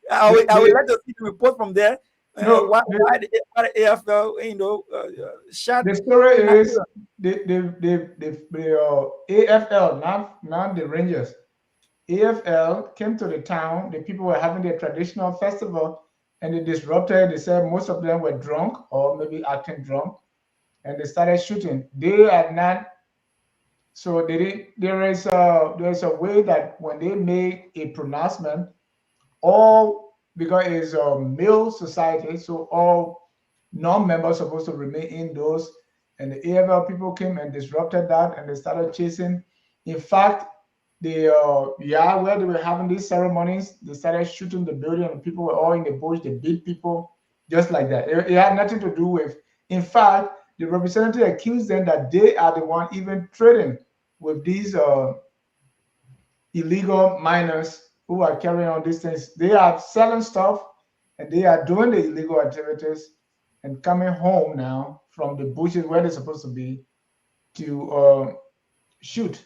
I would like to see the report from there. Why the AFL, you know, shot. The story is the AFL, not the Rangers. AFL came to the town. The people were having their traditional festival, and they disrupted. They said most of them were drunk or maybe acting drunk, and they started shooting. They are not. So they did, there's a way that when they make a pronouncement, all because it's a male society, so all non-members supposed to remain indoors. And the AFL people came and disrupted that, and they started chasing. In fact, where they were having these ceremonies, they started shooting the building, and people were all in the bush. They beat people just like that. It had nothing to do with. In fact, the representative accused them that they are the one even trading with these illegal miners who are carrying on these things. They are selling stuff and they are doing the illegal activities and coming home now from the bushes where they're supposed to be to shoot.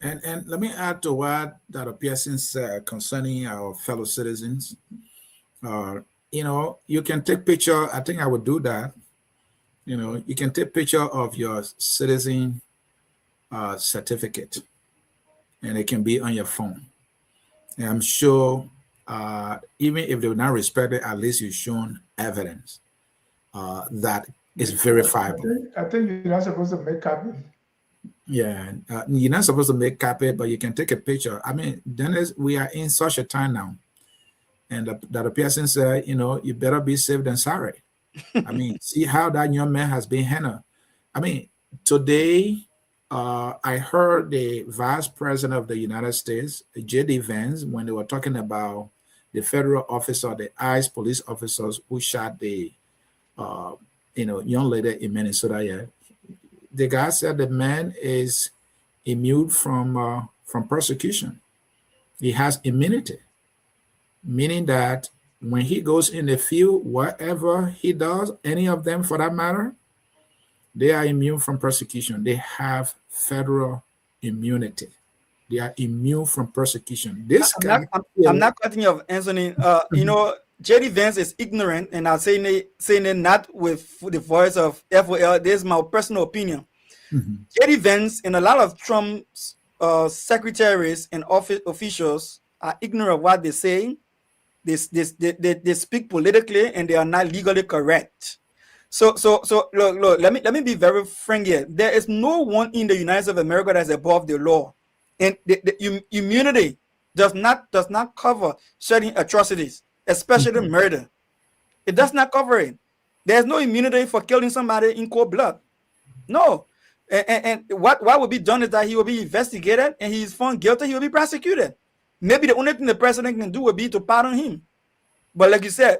And let me add to what Dr. Pearson said concerning our fellow citizens. You can take picture. I think I would do that. You can take picture of your citizen certificate, and it can be on your phone. And I'm sure, even if they will not respect it, at least you've shown evidence that is verifiable. I think you're not supposed to make copies. Yeah, you're not supposed to make copy, but you can take a picture. I mean, Dennis, we are in such a time now, and Dr. Pearson said, you better be safe than sorry. I mean, see how that young man has been handled. I mean, today, I heard the Vice President of the United States, J.D. Vance, when they were talking about the federal officer, the ICE police officers who shot the, young lady in Minnesota. Yeah, the guy said the man is immune from persecution. He has immunity, meaning that when he goes in the field, whatever he does, any of them for that matter, they are immune from persecution. They have federal immunity. They are immune from persecution. I'm not cutting you off, Anthony. J.D. Vance is ignorant, and I'm saying it not with the voice of FOL. This is my personal opinion. J.D. Vance and a lot of Trump's secretaries and officials are ignorant of what they say. They speak politically, and they are not legally correct. So look, let me be very frank here. There is no one in the United States of America that's above the law, and the immunity does not cover certain atrocities, especially murder. It does not cover it. There's no immunity for killing somebody in cold blood. No. And what will be done is that he will be investigated, and he is found guilty, he will be prosecuted. Maybe the only thing the president can do will be to pardon him. But like you said,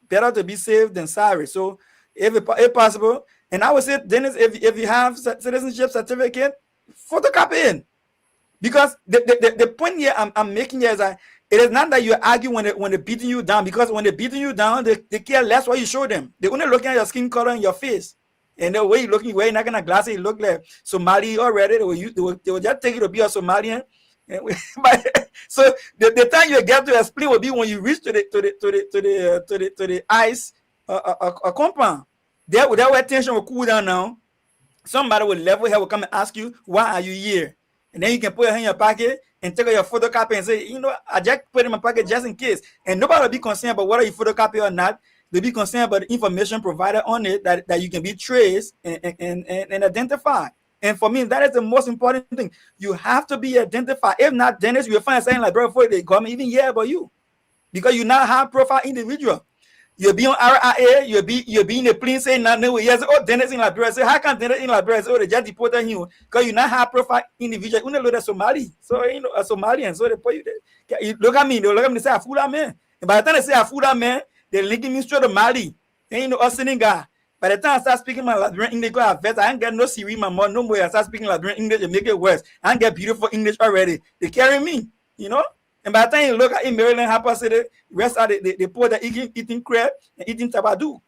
better to be safe than sorry. So if possible, and I would say, Dennis, if you have citizenship certificate, photocopy in. Because the point here I'm making here is that it is not that you argue when they're beating you down, because when they're beating you down, they care less what you show them. They're only looking at your skin color and your face. And the way you're looking, you're not gonna glasses, you look like Somali already. They will just take you to be a Somalian. So the time you get to explain will be when you reach to the ice a compound. There where tension will cool down now. Somebody with level head will come and ask you, why are you here? And then you can put it in your pocket and take out your photocopy and say, I just put it in my pocket just in case. And nobody will be concerned about whether you photocopy or not. They'll be concerned about the information provided on it that you can be traced and identified. And for me, that is the most important thing. You have to be identified. If not, Dennis, you'll find something like, bro, before they come even hear about you. Because you're not a high profile individual. You'll be on RIA, you'll be in a plane saying nothing. Yes, Dennis in Liberia. Say, how can Dennis in Liberia say, they just deported him? Because you're not high profile individual. You know that Somali. So, a Somalian. So they put you there. You look at me, they say, I fool that man. And by the time they say, I fool that man, they're linking me straight to Mali. Ain't no Senegal. By the time I start speaking my Liberian English, I ain't get no Siri, my mom, no more. I start speaking Liberian English and make it worse. I ain't get beautiful English already. They carry me, And by the time you look at in Maryland, Harper City, rest of they poor that eating crab and eating tabadu.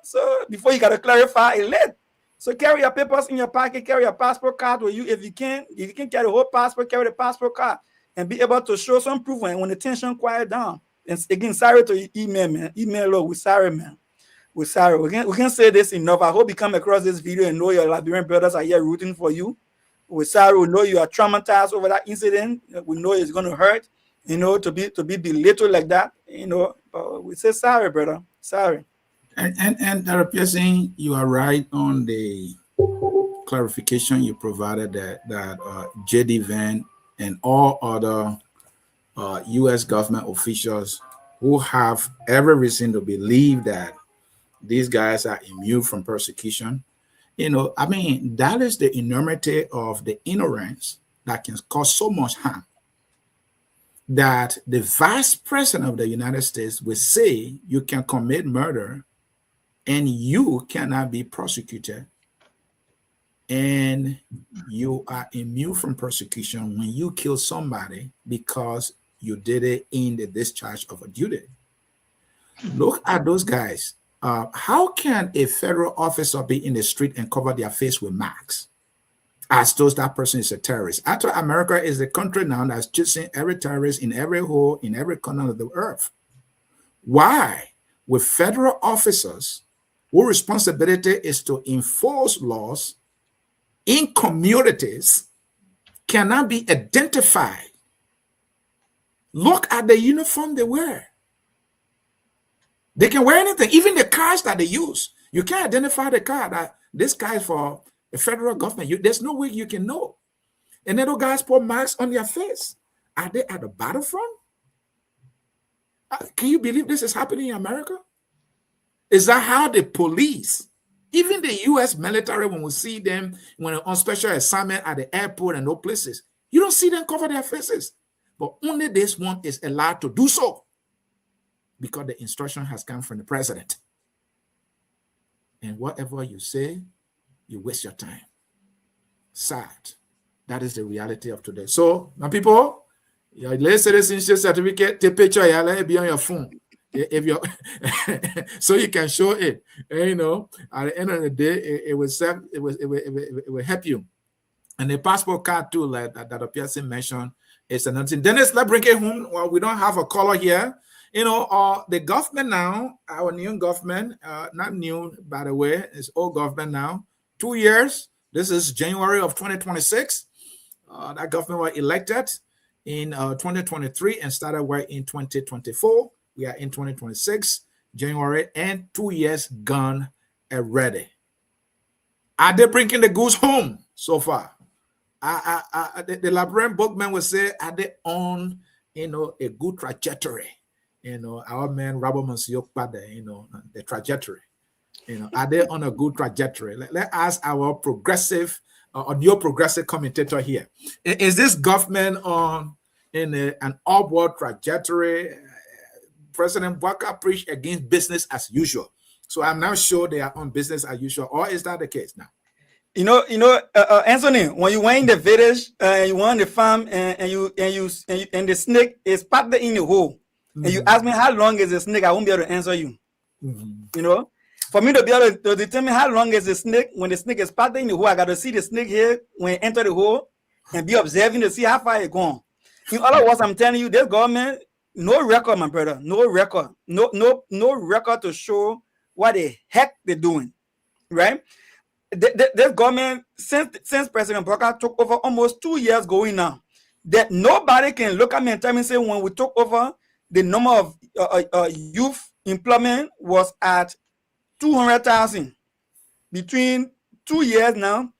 So before you gotta clarify it late. So carry your papers in your pocket, carry your passport card with you if you can. If you can carry the whole passport, carry the passport card and be able to show some proof when the tension quiet down. And again, sorry to your email, man. Email, we're sorry, man. We're sorry. We can say this enough. I hope you come across this video and know your Liberian brothers are here rooting for you. We're sorry. We know you are traumatized over that incident. We know it's going to hurt. to be belittled like that, we say sorry, brother. Sorry. And Dr. Pearson, you are right on the clarification you provided that J.D. Vance and all other U.S. government officials who have every reason to believe that these guys are immune from persecution. That is the enormity of the ignorance that can cause so much harm, that the vice president of the United States will say you can commit murder and you cannot be prosecuted, and you are immune from persecution when you kill somebody because you did it in the discharge of a duty. Look at those guys. How can a federal officer be in the street and cover their face with masks as though that person is a terrorist? After America is the country now that's chasing every terrorist in every hole, in every corner of the earth. Why? With federal officers whose responsibility is to enforce laws in communities cannot be identified. Look at the uniform they wear. They can wear anything, even the cars that they use. You can't identify the car that this guy is for the federal government. There's no way you can know. And then those guys put masks on their face. Are they at the battlefront? Can you believe this is happening in America? Is that how the police, even the U.S. military, when we see them when on special assignment at the airport and those places, you don't see them cover their faces. But only this one is allowed to do so because the instruction has come from the president. And whatever you say, you waste your time. Sad. That is the reality of today. So, my people, your late citizenship certificate, take a picture, let it be on your phone. If you're so you can show it. And, at the end of the day, it will help you. And the passport card too, like that Dr. Pearson mentioned, is another thing. Dennis, let's bring it home. Well, we don't have a caller here. The government now, our new government, not new, by the way, it's old government now, 2 years. This is January of 2026. That government was elected in 2023 and started work in 2024. We are in 2026, January, and 2 years gone already. Are they bringing the goose home so far? The Liberian bookman will say, are they on, a good trajectory? Our man, Robert Monsieur Pade, the trajectory. Are they on a good trajectory? Let's ask our progressive, or your progressive commentator here. Is this government on an upward trajectory? President Bwaka preached against business as usual. So I'm not sure they are on business as usual, or is that the case now? Anthony, when you went in the village and you went on the farm and the snake is packed in the hole, and you ask me how long is the snake, I won't be able to answer you. For me to be able to determine how long is the snake, when the snake is packed in the hole, I got to see the snake here when it enter the hole and be observing to see how far it gone. In other words, I'm telling you, this government, no record, my brother, no record, no record to show what the heck they're doing, right? This government, since President Bwaka took over almost 2 years going now, that nobody can look at me and tell me, say, when we took over, the number of youth employment was at 200,000. Between 2 years now,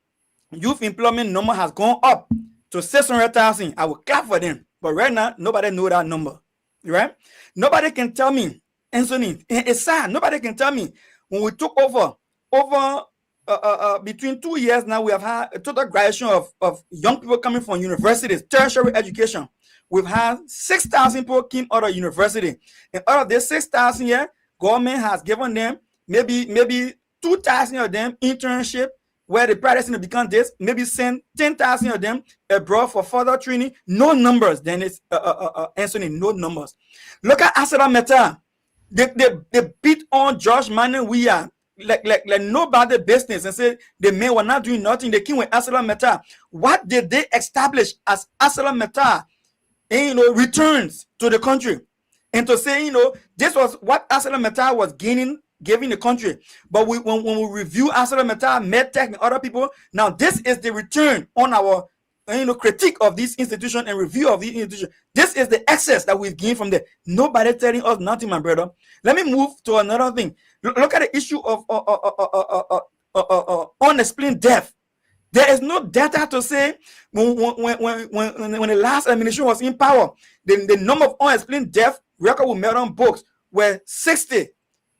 youth employment number has gone up to 600,000. I will clap for them. But right now, nobody knows that number, right? Nobody can tell me, Anthony, it's sad. Nobody can tell me when we took over between 2 years now, we have had a total graduation of young people coming from universities, tertiary education. We've had 6,000 people came out of university. And out of this 6,000 here, government has given them maybe 2,000 of them internship, where the practicing to become this, maybe send 10,000 of them abroad for further training. No numbers, then it's answering no numbers. Look at Asada Meta. They beat on George Manuel Weah like nobody business and say the men were not doing nothing. They came with Asada Meta. What did they establish as Asada Meta? And, returns to the country, and to say, this was what Asada Meta was giving the country. But when we review Asada Meta, MedTech, and other people, now this is the return on our critique of this institution and review of these institution. This is the excess that we've gained from there. Nobody telling us nothing, my brother. Let me move to another thing. Look at the issue of unexplained death. There is no data to say when the last administration was in power, the number of unexplained death record with murder books were 60.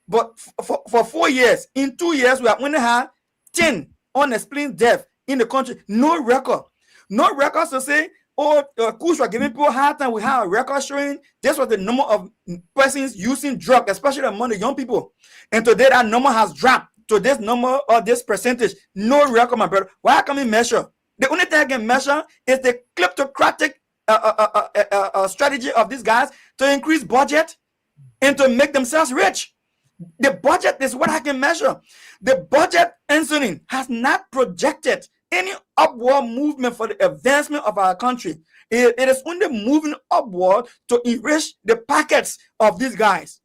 But for 4 years, in 2 years, we have only had 10 unexplained deaths in the country. No record. No records to say, coups were giving people a hard time. We have a record showing this was the number of persons using drugs, especially among the young people. And today that number has dropped to this number or this percentage. No record, my brother. Why can we measure? The only thing I can measure is the kleptocratic strategy of these guys to increase budget and to make themselves rich. The budget is what I can measure. The budget, Anthony, has not projected any upward movement for the advancement of our country. It is only moving upward to enrich the pockets of these guys.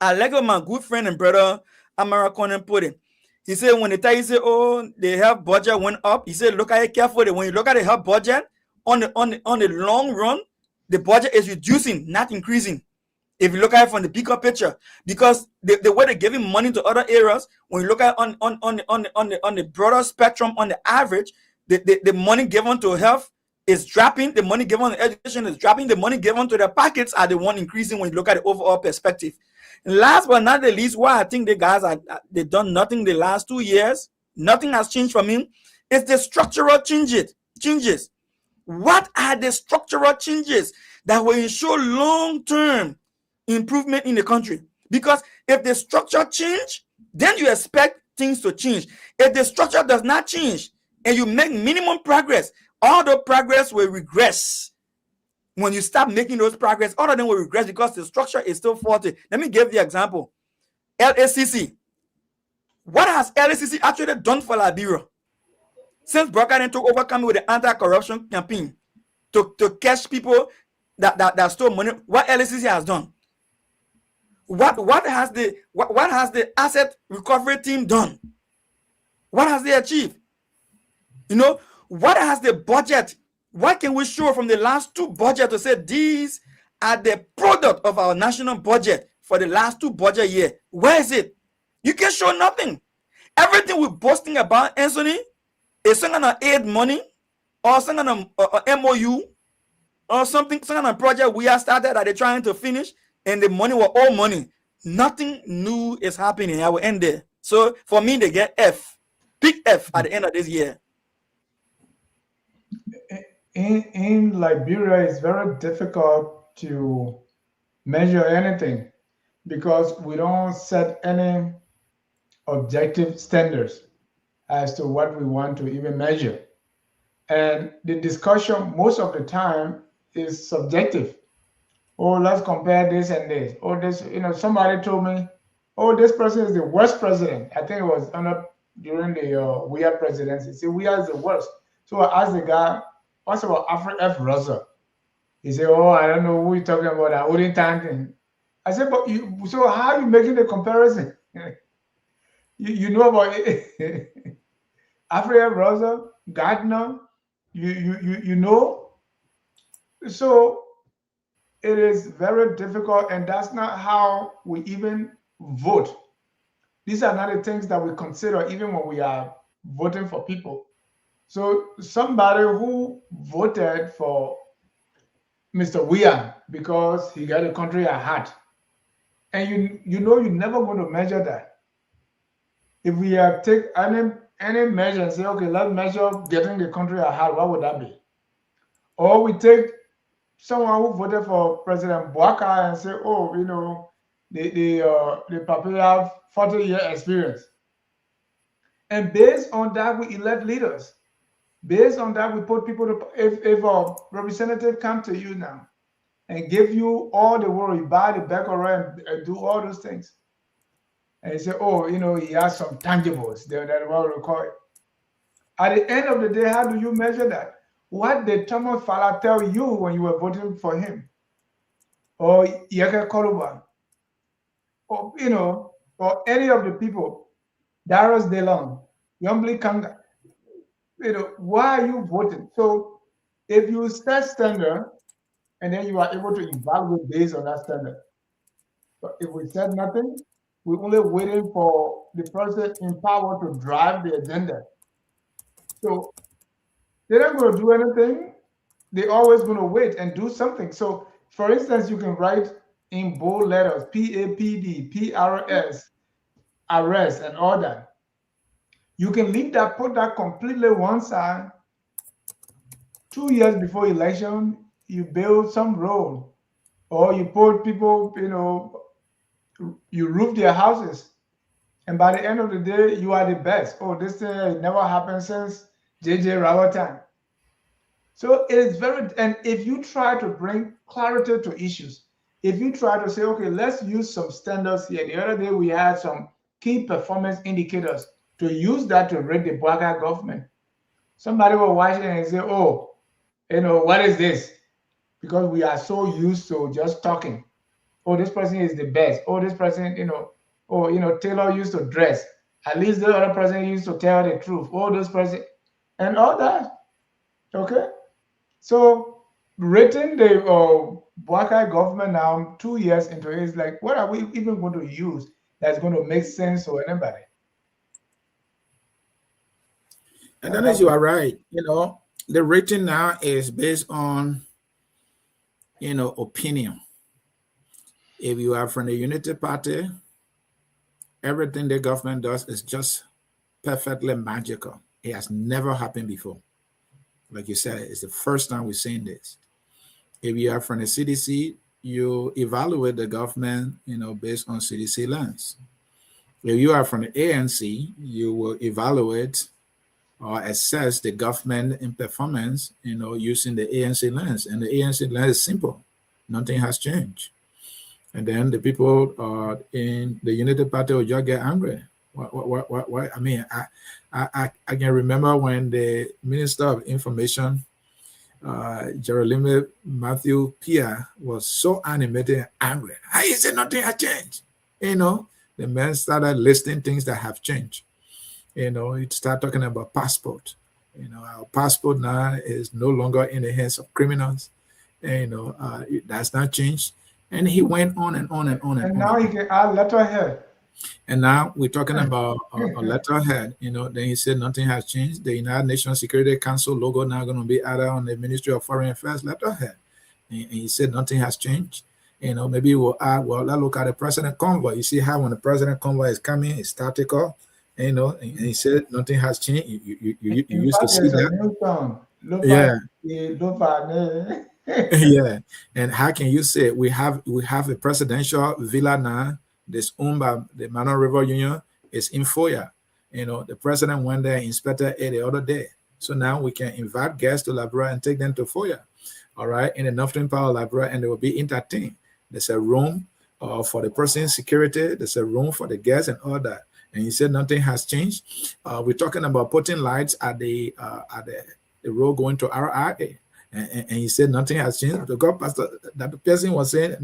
I like what my good friend and brother Amara Conan put it. He said when they tell you, say, oh, the health budget went up, he said, look at it carefully. When you look at the health budget, on the long run, the budget is reducing, not increasing. If you look at it from the bigger picture, because the way they're giving money to other areas, when you look at on the broader spectrum, on the average, the money given to health is dropping, the money given to education is dropping, the money given to the pockets are the one increasing when you look at the overall perspective. And last but not the least, why I think the guys they've done nothing the last 2 years, nothing has changed from him, is the structural changes. What are the structural changes that will ensure long-term improvement in the country? Because if the structure change, then you expect things to change. If the structure does not change and you make minimum progress, all the progress will regress. When you stop making those progress, all of them will regress because the structure is still faulty. Let me give the example. LACC. What has LACC actually done for Liberia? Since Brokaden took over coming with the anti-corruption campaign to catch people that stole money, what LACC has done? What has the asset recovery team done? What has they achieved? What has the budget? What can we show from the last 2 budgets to say these are the product of our national budget for the last 2 budget years? Where is it? You can show nothing. Everything we're boasting about, Anthony, is some kind of aid money or some kind of MOU or something, some kind of project we have started that they're trying to finish, and the money was all money. Nothing new is happening. I will end there. So for me, they get F, big F at the end of this year. In Liberia, it's very difficult to measure anything because we don't set any objective standards as to what we want to even measure. And the discussion most of the time is subjective. Oh, let's compare this and this. Oh, this, somebody told me, oh, this person is the worst president. I think it was during the Weah presidency. See, Weah is the worst. So I asked the guy, what's about Alfred F. Russell? He said, oh, I don't know who you're talking about, that wouldn't time. I said, but so how are you making the comparison? you know about Alfred F. Russell, Gardner, you know? So it is very difficult, and that's not how we even vote. These are not the things that we consider even when we are voting for people. So somebody who voted for Mr. Weah because he got a country at heart, and you're never going to measure that. If we have take any measure and say, okay, let's measure getting the country at heart, what would that be? Or we take someone who voted for President Bouaka and say, oh, the people have 40-year experience. And based on that, we elect leaders. Based on that, we put people to, if a representative come to you now and give you all the world, you buy the back around and do all those things. And you say, oh, he has some tangibles that will record. At the end of the day, how do you measure that? What did Thomas Fala tell you when you were voting for him? Or Yeke Koluban? Or, or any of the people, Darius DeLong, Yombly Kanga. why are you voting? So if you set standard and then you are able to evaluate based on that standard. But if we said nothing, we're only waiting for the person in power to drive the agenda. So they're not going to do anything. They're always going to wait and do something. So, for instance, you can write in bold letters PAPD, PRS, arrest, and all that. You can leave that, put that completely one side. 2 years before election, you build some road, or you put people, you roof their houses. And by the end of the day, you are the best. Oh, this thing never happened since J.J. Rowell time. So it is very, and if you try to bring clarity to issues, if you try to say, okay, let's use some standards here. The other day we had some key performance indicators to use that to rate the Bouaga government. Somebody will watch it and say, oh, what is this? Because we are so used to just talking. Oh, this person is the best. Oh, this person, Taylor used to dress. At least the other person used to tell the truth. Oh, this person, and all that. Okay. So rating the Bouakai government now 2 years into it is like, what are we even going to use that's going to make sense to anybody? And then as you are right, the rating now is based on, opinion. If you are from the Unity Party, everything the government does is just perfectly magical. It has never happened before. Like you said, it's the first time we're seeing this. If you are from the CDC, you evaluate the government, based on CDC lens. If you are from the ANC, you will evaluate or assess the government in performance, using the ANC lens. And the ANC lens is simple. Nothing has changed. And then the people in the Unity Party will just get angry. What? I mean, I can remember when the Minister of Information, Jeremy Matthew Pia, was so animated and angry. He said nothing has changed. The man started listing things that have changed. He started talking about passport. Our passport now is no longer in the hands of criminals. That's not changed. And he went on and on and on and on. And now he can add letterhead. And now we're talking about a letterhead. Then he said nothing has changed. The United Nations Security Council logo now going to be added on the Ministry of Foreign Affairs letterhead. And he said nothing has changed. Maybe we'll add, let's look at the president convoy. You see how when the president convoy is coming, it's tactical. And he said nothing has changed. You used to see that. Yeah. Yeah. And how can you say we have a presidential villa now that's owned by the Mano River Union? Is in Foya. The president went there and inspected it the other day. So now we can invite guests to Liberia and take them to Foya. All right, in the Northern part of Liberia, and they will be entertained. There's a room for the person's security. There's a room for the guests and all that. And he said nothing has changed. We're talking about putting lights at the road going to RIA. And he said nothing has changed. The God pastor, that the person was saying,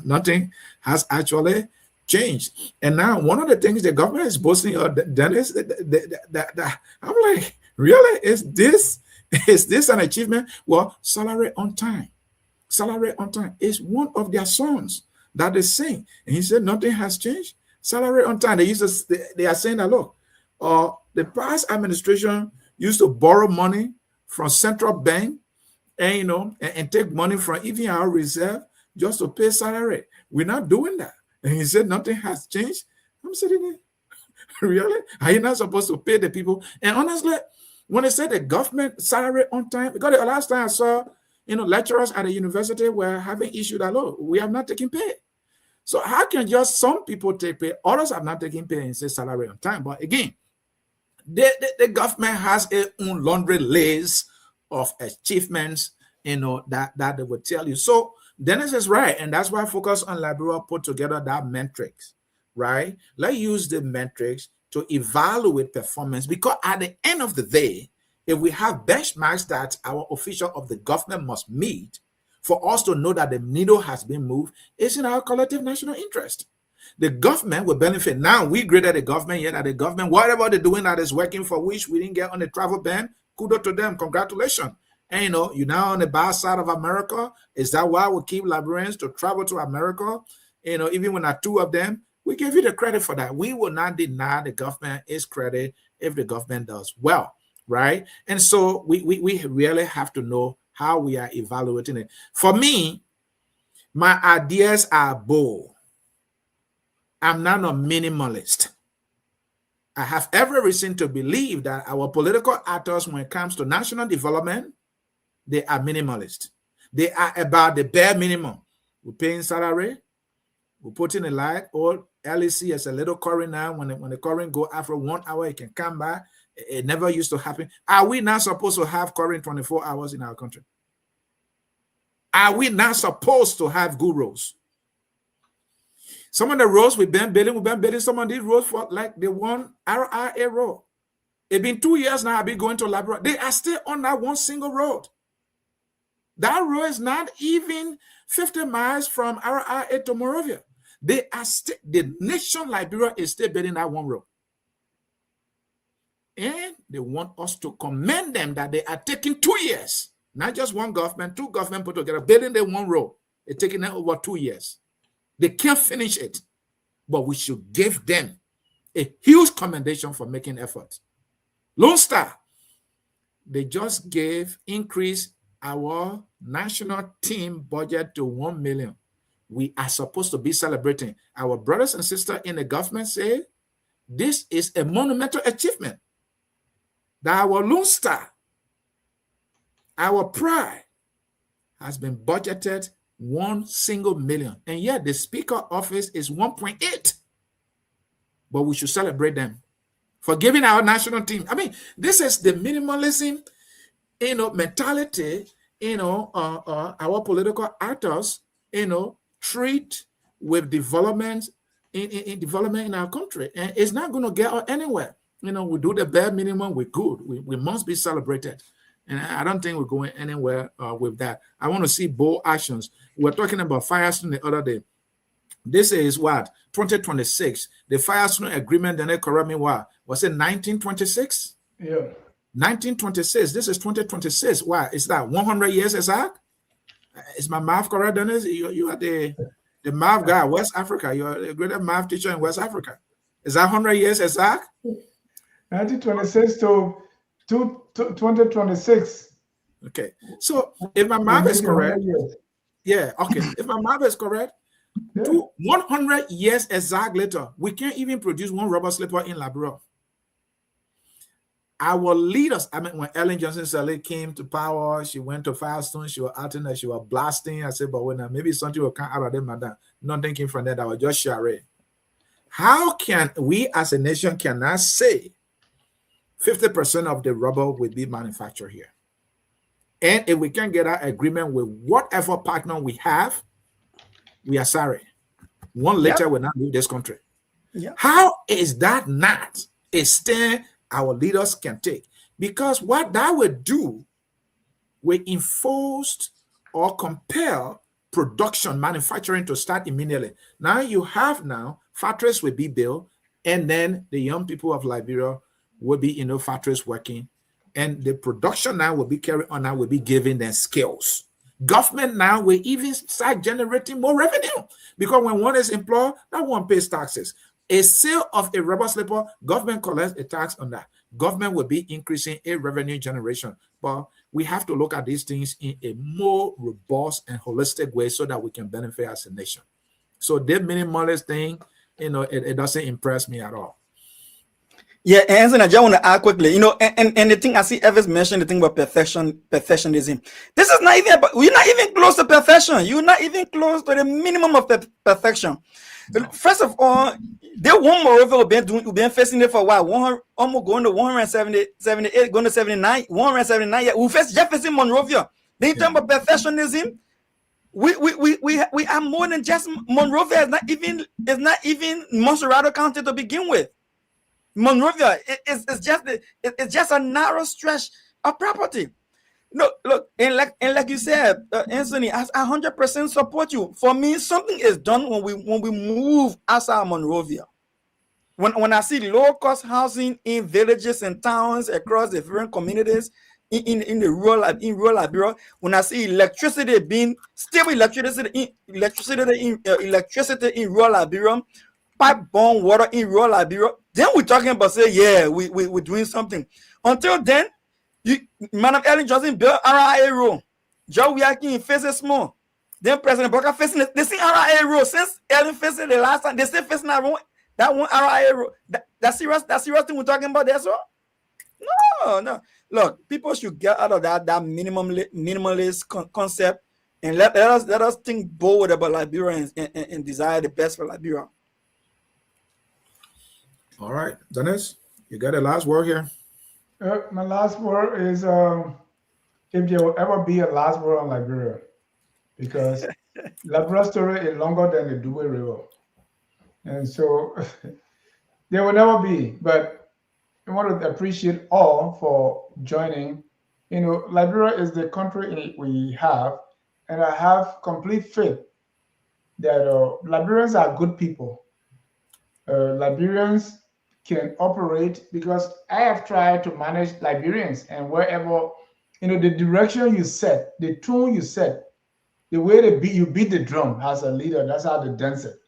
nothing has actually changed. And now one of the things the government is boasting of, Dennis, that I'm like, really? Is this an achievement? Well, salary on time. Salary on time is one of their songs that they sing. And he said nothing has changed. Salary on time. They are saying that, look, the past administration used to borrow money from central bank and take money from even our reserve just to pay salary. We're not doing that. And he said nothing has changed. I'm sitting there. Really? Are you not supposed to pay the people? And honestly, when they said the government salary on time, because the last time I saw, lecturers at the university were having issue that, look, we have not taken pay. So how can just some people take pay, others have not taken pay and say salary on time? But again, the government has a own laundry list of achievements, that they would tell you. So Dennis is right, and that's why I focus on Liberia put together that metrics, right? Let's use the metrics to evaluate performance, because at the end of the day, if we have benchmarks that our official of the government must meet for us to know that the needle has been moved, it's in our collective national interest. The government will benefit. Now we graded the government, yet at the government, whatever they're doing that is working for which we didn't get on the travel ban, Kudos to them. Congratulations. And you're now on the bad side of America. Is that why we keep Liberians to travel to America? Even when there are two of them, we give you the credit for that. We will not deny the government its credit if the government does well, right? And so we really have to know how we are evaluating it. For me, my ideas are bold. I'm not a minimalist. I have every reason to believe that our political actors, when it comes to national development, they are minimalist. They are about the bare minimum. We're paying salary. We're putting a light. Or LEC as a little current now. When the current go after 1 hour, it can come back. It never used to happen. Are we not supposed to have current 24 hours in our country? Are we not supposed to have good roads? Some of the roads we've been building some of these roads for like the one RRA road. It's been 2 years now. I've been going to Liberia. They are still on that one single road. That road is not even 50 miles from RRA to Monrovia. They are still, the nation Liberia is still building that one road. And they want us to commend them that they are taking 2 years. Not just one government, two governments put together, building the one road. It's taking them over 2 years. They can't finish it. But we should give them a huge commendation for making efforts. Lone Star, they just increased our national team budget to 1 million. We are supposed to be celebrating. Our brothers and sisters in the government say this is a monumental achievement. That our Lone Star, our pride, has been budgeted 1 single million. And yet the speaker office is 1.8. But we should celebrate them for giving our national team. I mean, this is the minimalism, mentality, our political actors, treat with development in development in our country. And it's not going to get us anywhere. We do the bare minimum, we're good. We must be celebrated. And I don't think we're going anywhere with that. I want to see bold actions. We're talking about Firestone the other day. This is what? 2026. The Firestone agreement, then they correct me what? Was it 1926? Yeah. 1926. This is 2026. Why? Is that 100 years exact? Is my math correct, Dennis? You are the math guy, West Africa. You're a great math teacher in West Africa. Is that 100 years exact? 1926 to 2026. Okay. So if my math is correct, yeah, okay. If my math is correct, 100 years exact later, we can't even produce one rubber slipper in Liberia. Our leaders, I mean, when Ellen Johnson Sirleaf came to power, she went to Firestone, she was acting that she was blasting. I said, but when maybe something will come out of them, madam. Nothing came from that. I was just sharing. How can we as a nation cannot say 50% of the rubber will be manufactured here? And if we can get an agreement with whatever partner we have, we are sorry. One letter will not leave this country. How is that not a stand our leaders can take? Because what that would do will enforce or compel production, manufacturing to start immediately. Now you have factories will be built, and then the young people of Liberia will be in the factories working, and the production now will be carried on, now will be giving them skills. Government now will even start generating more revenue, because when one is employed, that one pays taxes. A sale of a rubber slipper, government collects a tax on that. Government will be increasing a revenue generation. But we have to look at these things in a more robust and holistic way so that we can benefit as a nation. So the minimalist thing, it doesn't impress me at all. Yeah, and I just want to add quickly, and the thing I see Evans mentioned, the thing about perfectionism. This is not even about, you're not even close to perfection. You're not even close to the minimum of perfection. No. First of all, they want Monrovia we've been facing it for a while. Almost going to 178, going to 79, 179. Yeah, we face Jefferson Monrovia. Then you talk about perfectionism. We are more than just Monrovia. It's not even Monserrado County to begin with. Monrovia it's just a narrow stretch of property. No, look, and like you said, Anthony, I 100% support you. For me, something is done when we move outside Monrovia. When I see low-cost housing in villages and towns across the different communities in rural Liberia, when I see electricity being stable electricity in rural Liberia, pipe-borne water in rural Liberia, then we're talking about say, yeah, we're doing something. Until then, Madam Ellen Johnson built RIA road. Joe Wiaki faces small. Then President Booker facing it. They see RIA road since Ellen faced it the last time. They still facing that one RIA road. That's serious thing we're talking about there, so? No. Look, people should get out of that minimalist concept and let us think bold about Liberia and desire the best for Liberia. All right, Dennis, you got the last word here. My last word is if there will ever be a last word on Liberia, because Liberia's story is longer than the Dubé River. And so there will never be. But I want to appreciate all for joining. You know, Liberia is the country we have, and I have complete faith that Liberians are good people. Liberians can operate, because I have tried to manage Liberians, and wherever, you know, the direction you set, the tune you set, the way you beat the drum as a leader, that's how they dance it.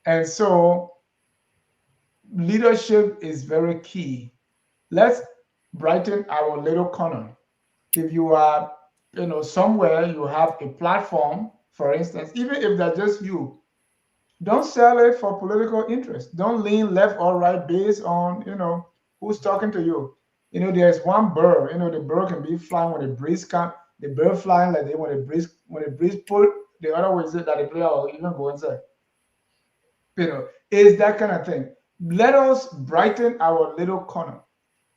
And so leadership is very key. Let's brighten our little corner. If you are, you know, somewhere you have a platform, for instance, even if that's just you, don't sell it for political interest. Don't lean left or right based on, you know, who's talking to you. You know, there's one bird, you know, the bird can be flying when the breeze comes, the bird flying like they when the breeze pull, the other way is that the player will even go inside. You know, it's that kind of thing. Let us brighten our little corner.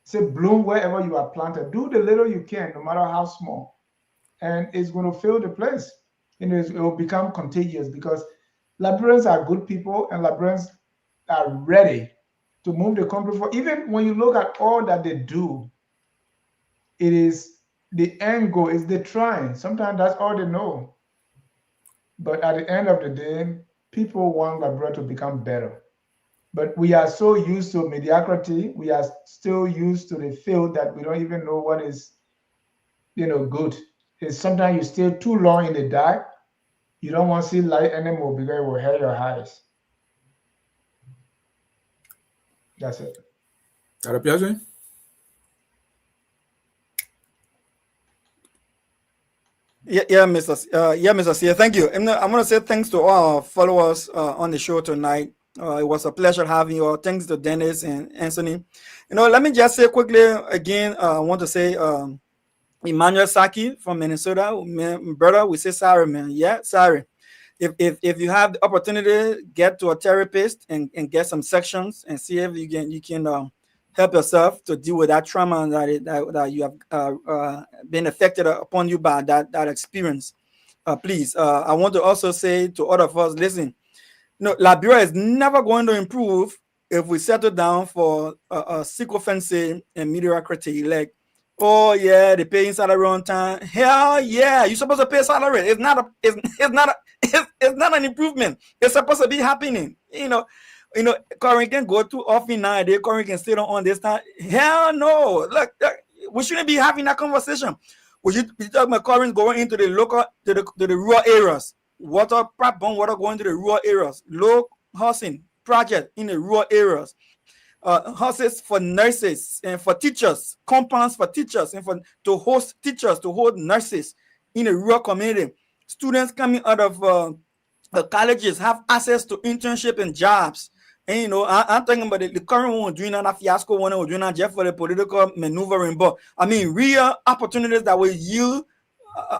Say bloom wherever you are planted. Do the little you can, no matter how small. And it's going to fill the place. You know, it will become contagious, because Liberians are good people, and Liberians are ready to move the country forward. Even when you look at all that they do, it is the end goal, is the trying. Sometimes that's all they know. But at the end of the day, people want Liberia to become better. But we are so used to mediocrity, we are still used to the field that we don't even know what is, you know, good. It's sometimes you stay too long in the dark. You don't want to see light anymore because it will hurt your eyes. That's it. Dr. Piazzi? Yeah, Mr. C. Thank you. And I want to say thanks to all our followers on the show tonight. It was a pleasure having you all. Thanks to Dennis and Anthony. You know, let me just say quickly again, I want to say Emmanuel Saki from Minnesota, brother, we say sorry, man. Yeah, sorry. If you have the opportunity, get to a therapist and get some sections and see if you can help yourself to deal with that trauma that you have been affected upon you by that experience. Please, I want to also say to all of us, listen, Liberia is never going to improve if we settle down for sycophancy and mediocrity. Like, oh yeah, they paying salary on time. Hell yeah, you're supposed to pay salary. It's not an improvement. It's supposed to be happening. Current can go too often nowadays. Current can still don't understand. Hell no. Look, we shouldn't be having that conversation. We should be talking about current going into the local to the rural areas. Water going to the rural areas. Low housing project in the rural areas. Houses for nurses and for teachers, compounds for teachers and to host teachers, to hold nurses in the rural community. Students coming out of the colleges have access to internship and jobs. And I'm talking about the current one doing that fiasco one or doing that just for the political maneuvering. But I mean, real opportunities that will yield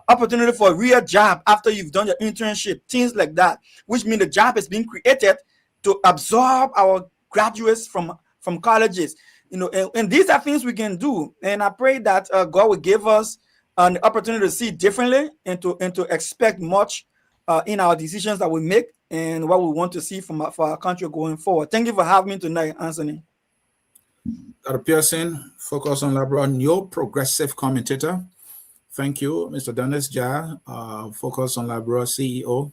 opportunity for a real job after you've done your internship, things like that, which means the job is being created to absorb our graduates from colleges, and these are things we can do. And I pray that God will give us an opportunity to see differently and to expect much in our decisions that we make and what we want to see for our country going forward. Thank you for having me tonight, Anthony. Dr. Pearson, Focus on Liberia, your progressive commentator. Thank you, Mr. Dennis Jah, Focus on Liberia CEO,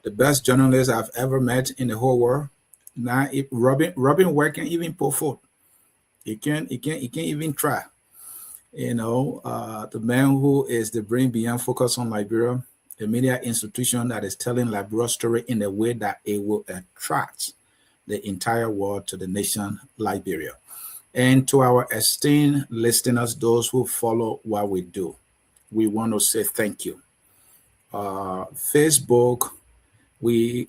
the best journalist I've ever met in the whole world. Now, if Robin Ware can even pull forth. He can't even try. You know, the man who is the brain behind Focus on Liberia, a media institution that is telling Liberia's story in a way that it will attract the entire world to the nation Liberia. And to our esteemed listeners, those who follow what we do, we want to say thank you. Facebook, we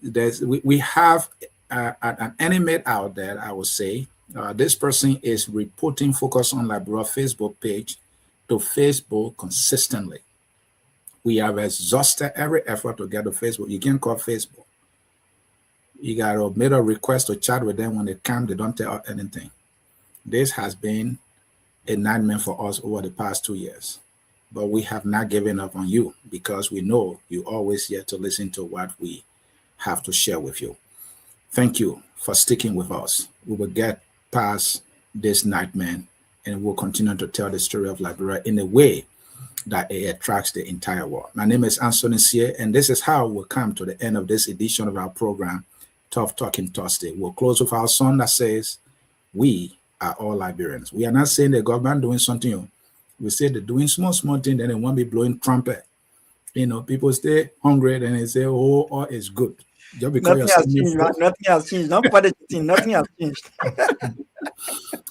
have an enemy out there, I would say. This person is reporting Focus on Liberia Facebook page to Facebook consistently. We have exhausted every effort to get to Facebook. You can't call Facebook. You got to make a request to chat with them. When they come, they don't tell anything. This has been a nightmare for us over the past 2 years. But we have not given up on you because we know you always here to listen to what we have to share with you. Thank you for sticking with us. We will get past this nightmare and we'll continue to tell the story of Liberia in a way that it attracts the entire world. My name is Anthony Sie, and this is how we'll come to the end of this edition of our program, Tough Talking Thursday. We'll close with our song that says, we are all Liberians. We are not saying the government doing something. We say they're doing small things, then they won't be blowing trumpet. You know, people stay hungry, then they say, oh, all is good. Just because nothing has changed. Nothing has changed.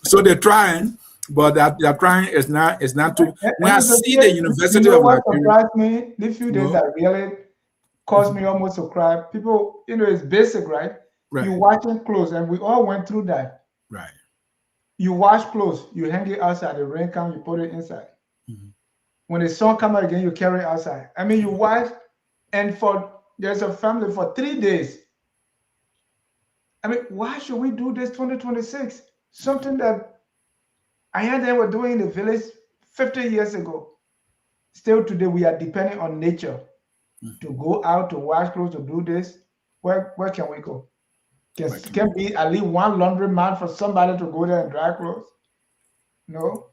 So they're trying, but they're trying is not to. When I see the University of what Liberia, surprised me, the few days that really caused me almost to cry. People, it's basic, right? You watching clothes, and we all went through that. Right. You wash clothes, you hang it outside. The rain comes, you put it inside. When the sun comes out again, you carry it outside. I mean, you wash, and there's a family for 3 days. I mean, why should we do this 2026? Something that I and they were doing in the village 50 years ago. Still today, we are depending on nature to go out, to wash clothes, to do this. Where can we go? Can be at least one laundry man for somebody to go there and dry clothes? No.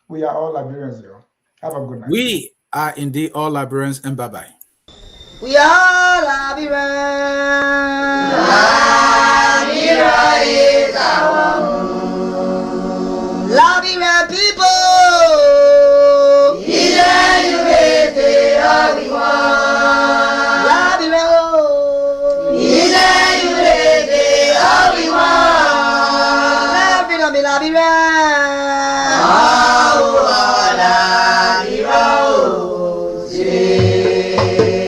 We are all Liberians, yo. Have a good night. We are indeed all Liberians, and bye-bye. We are Liberians.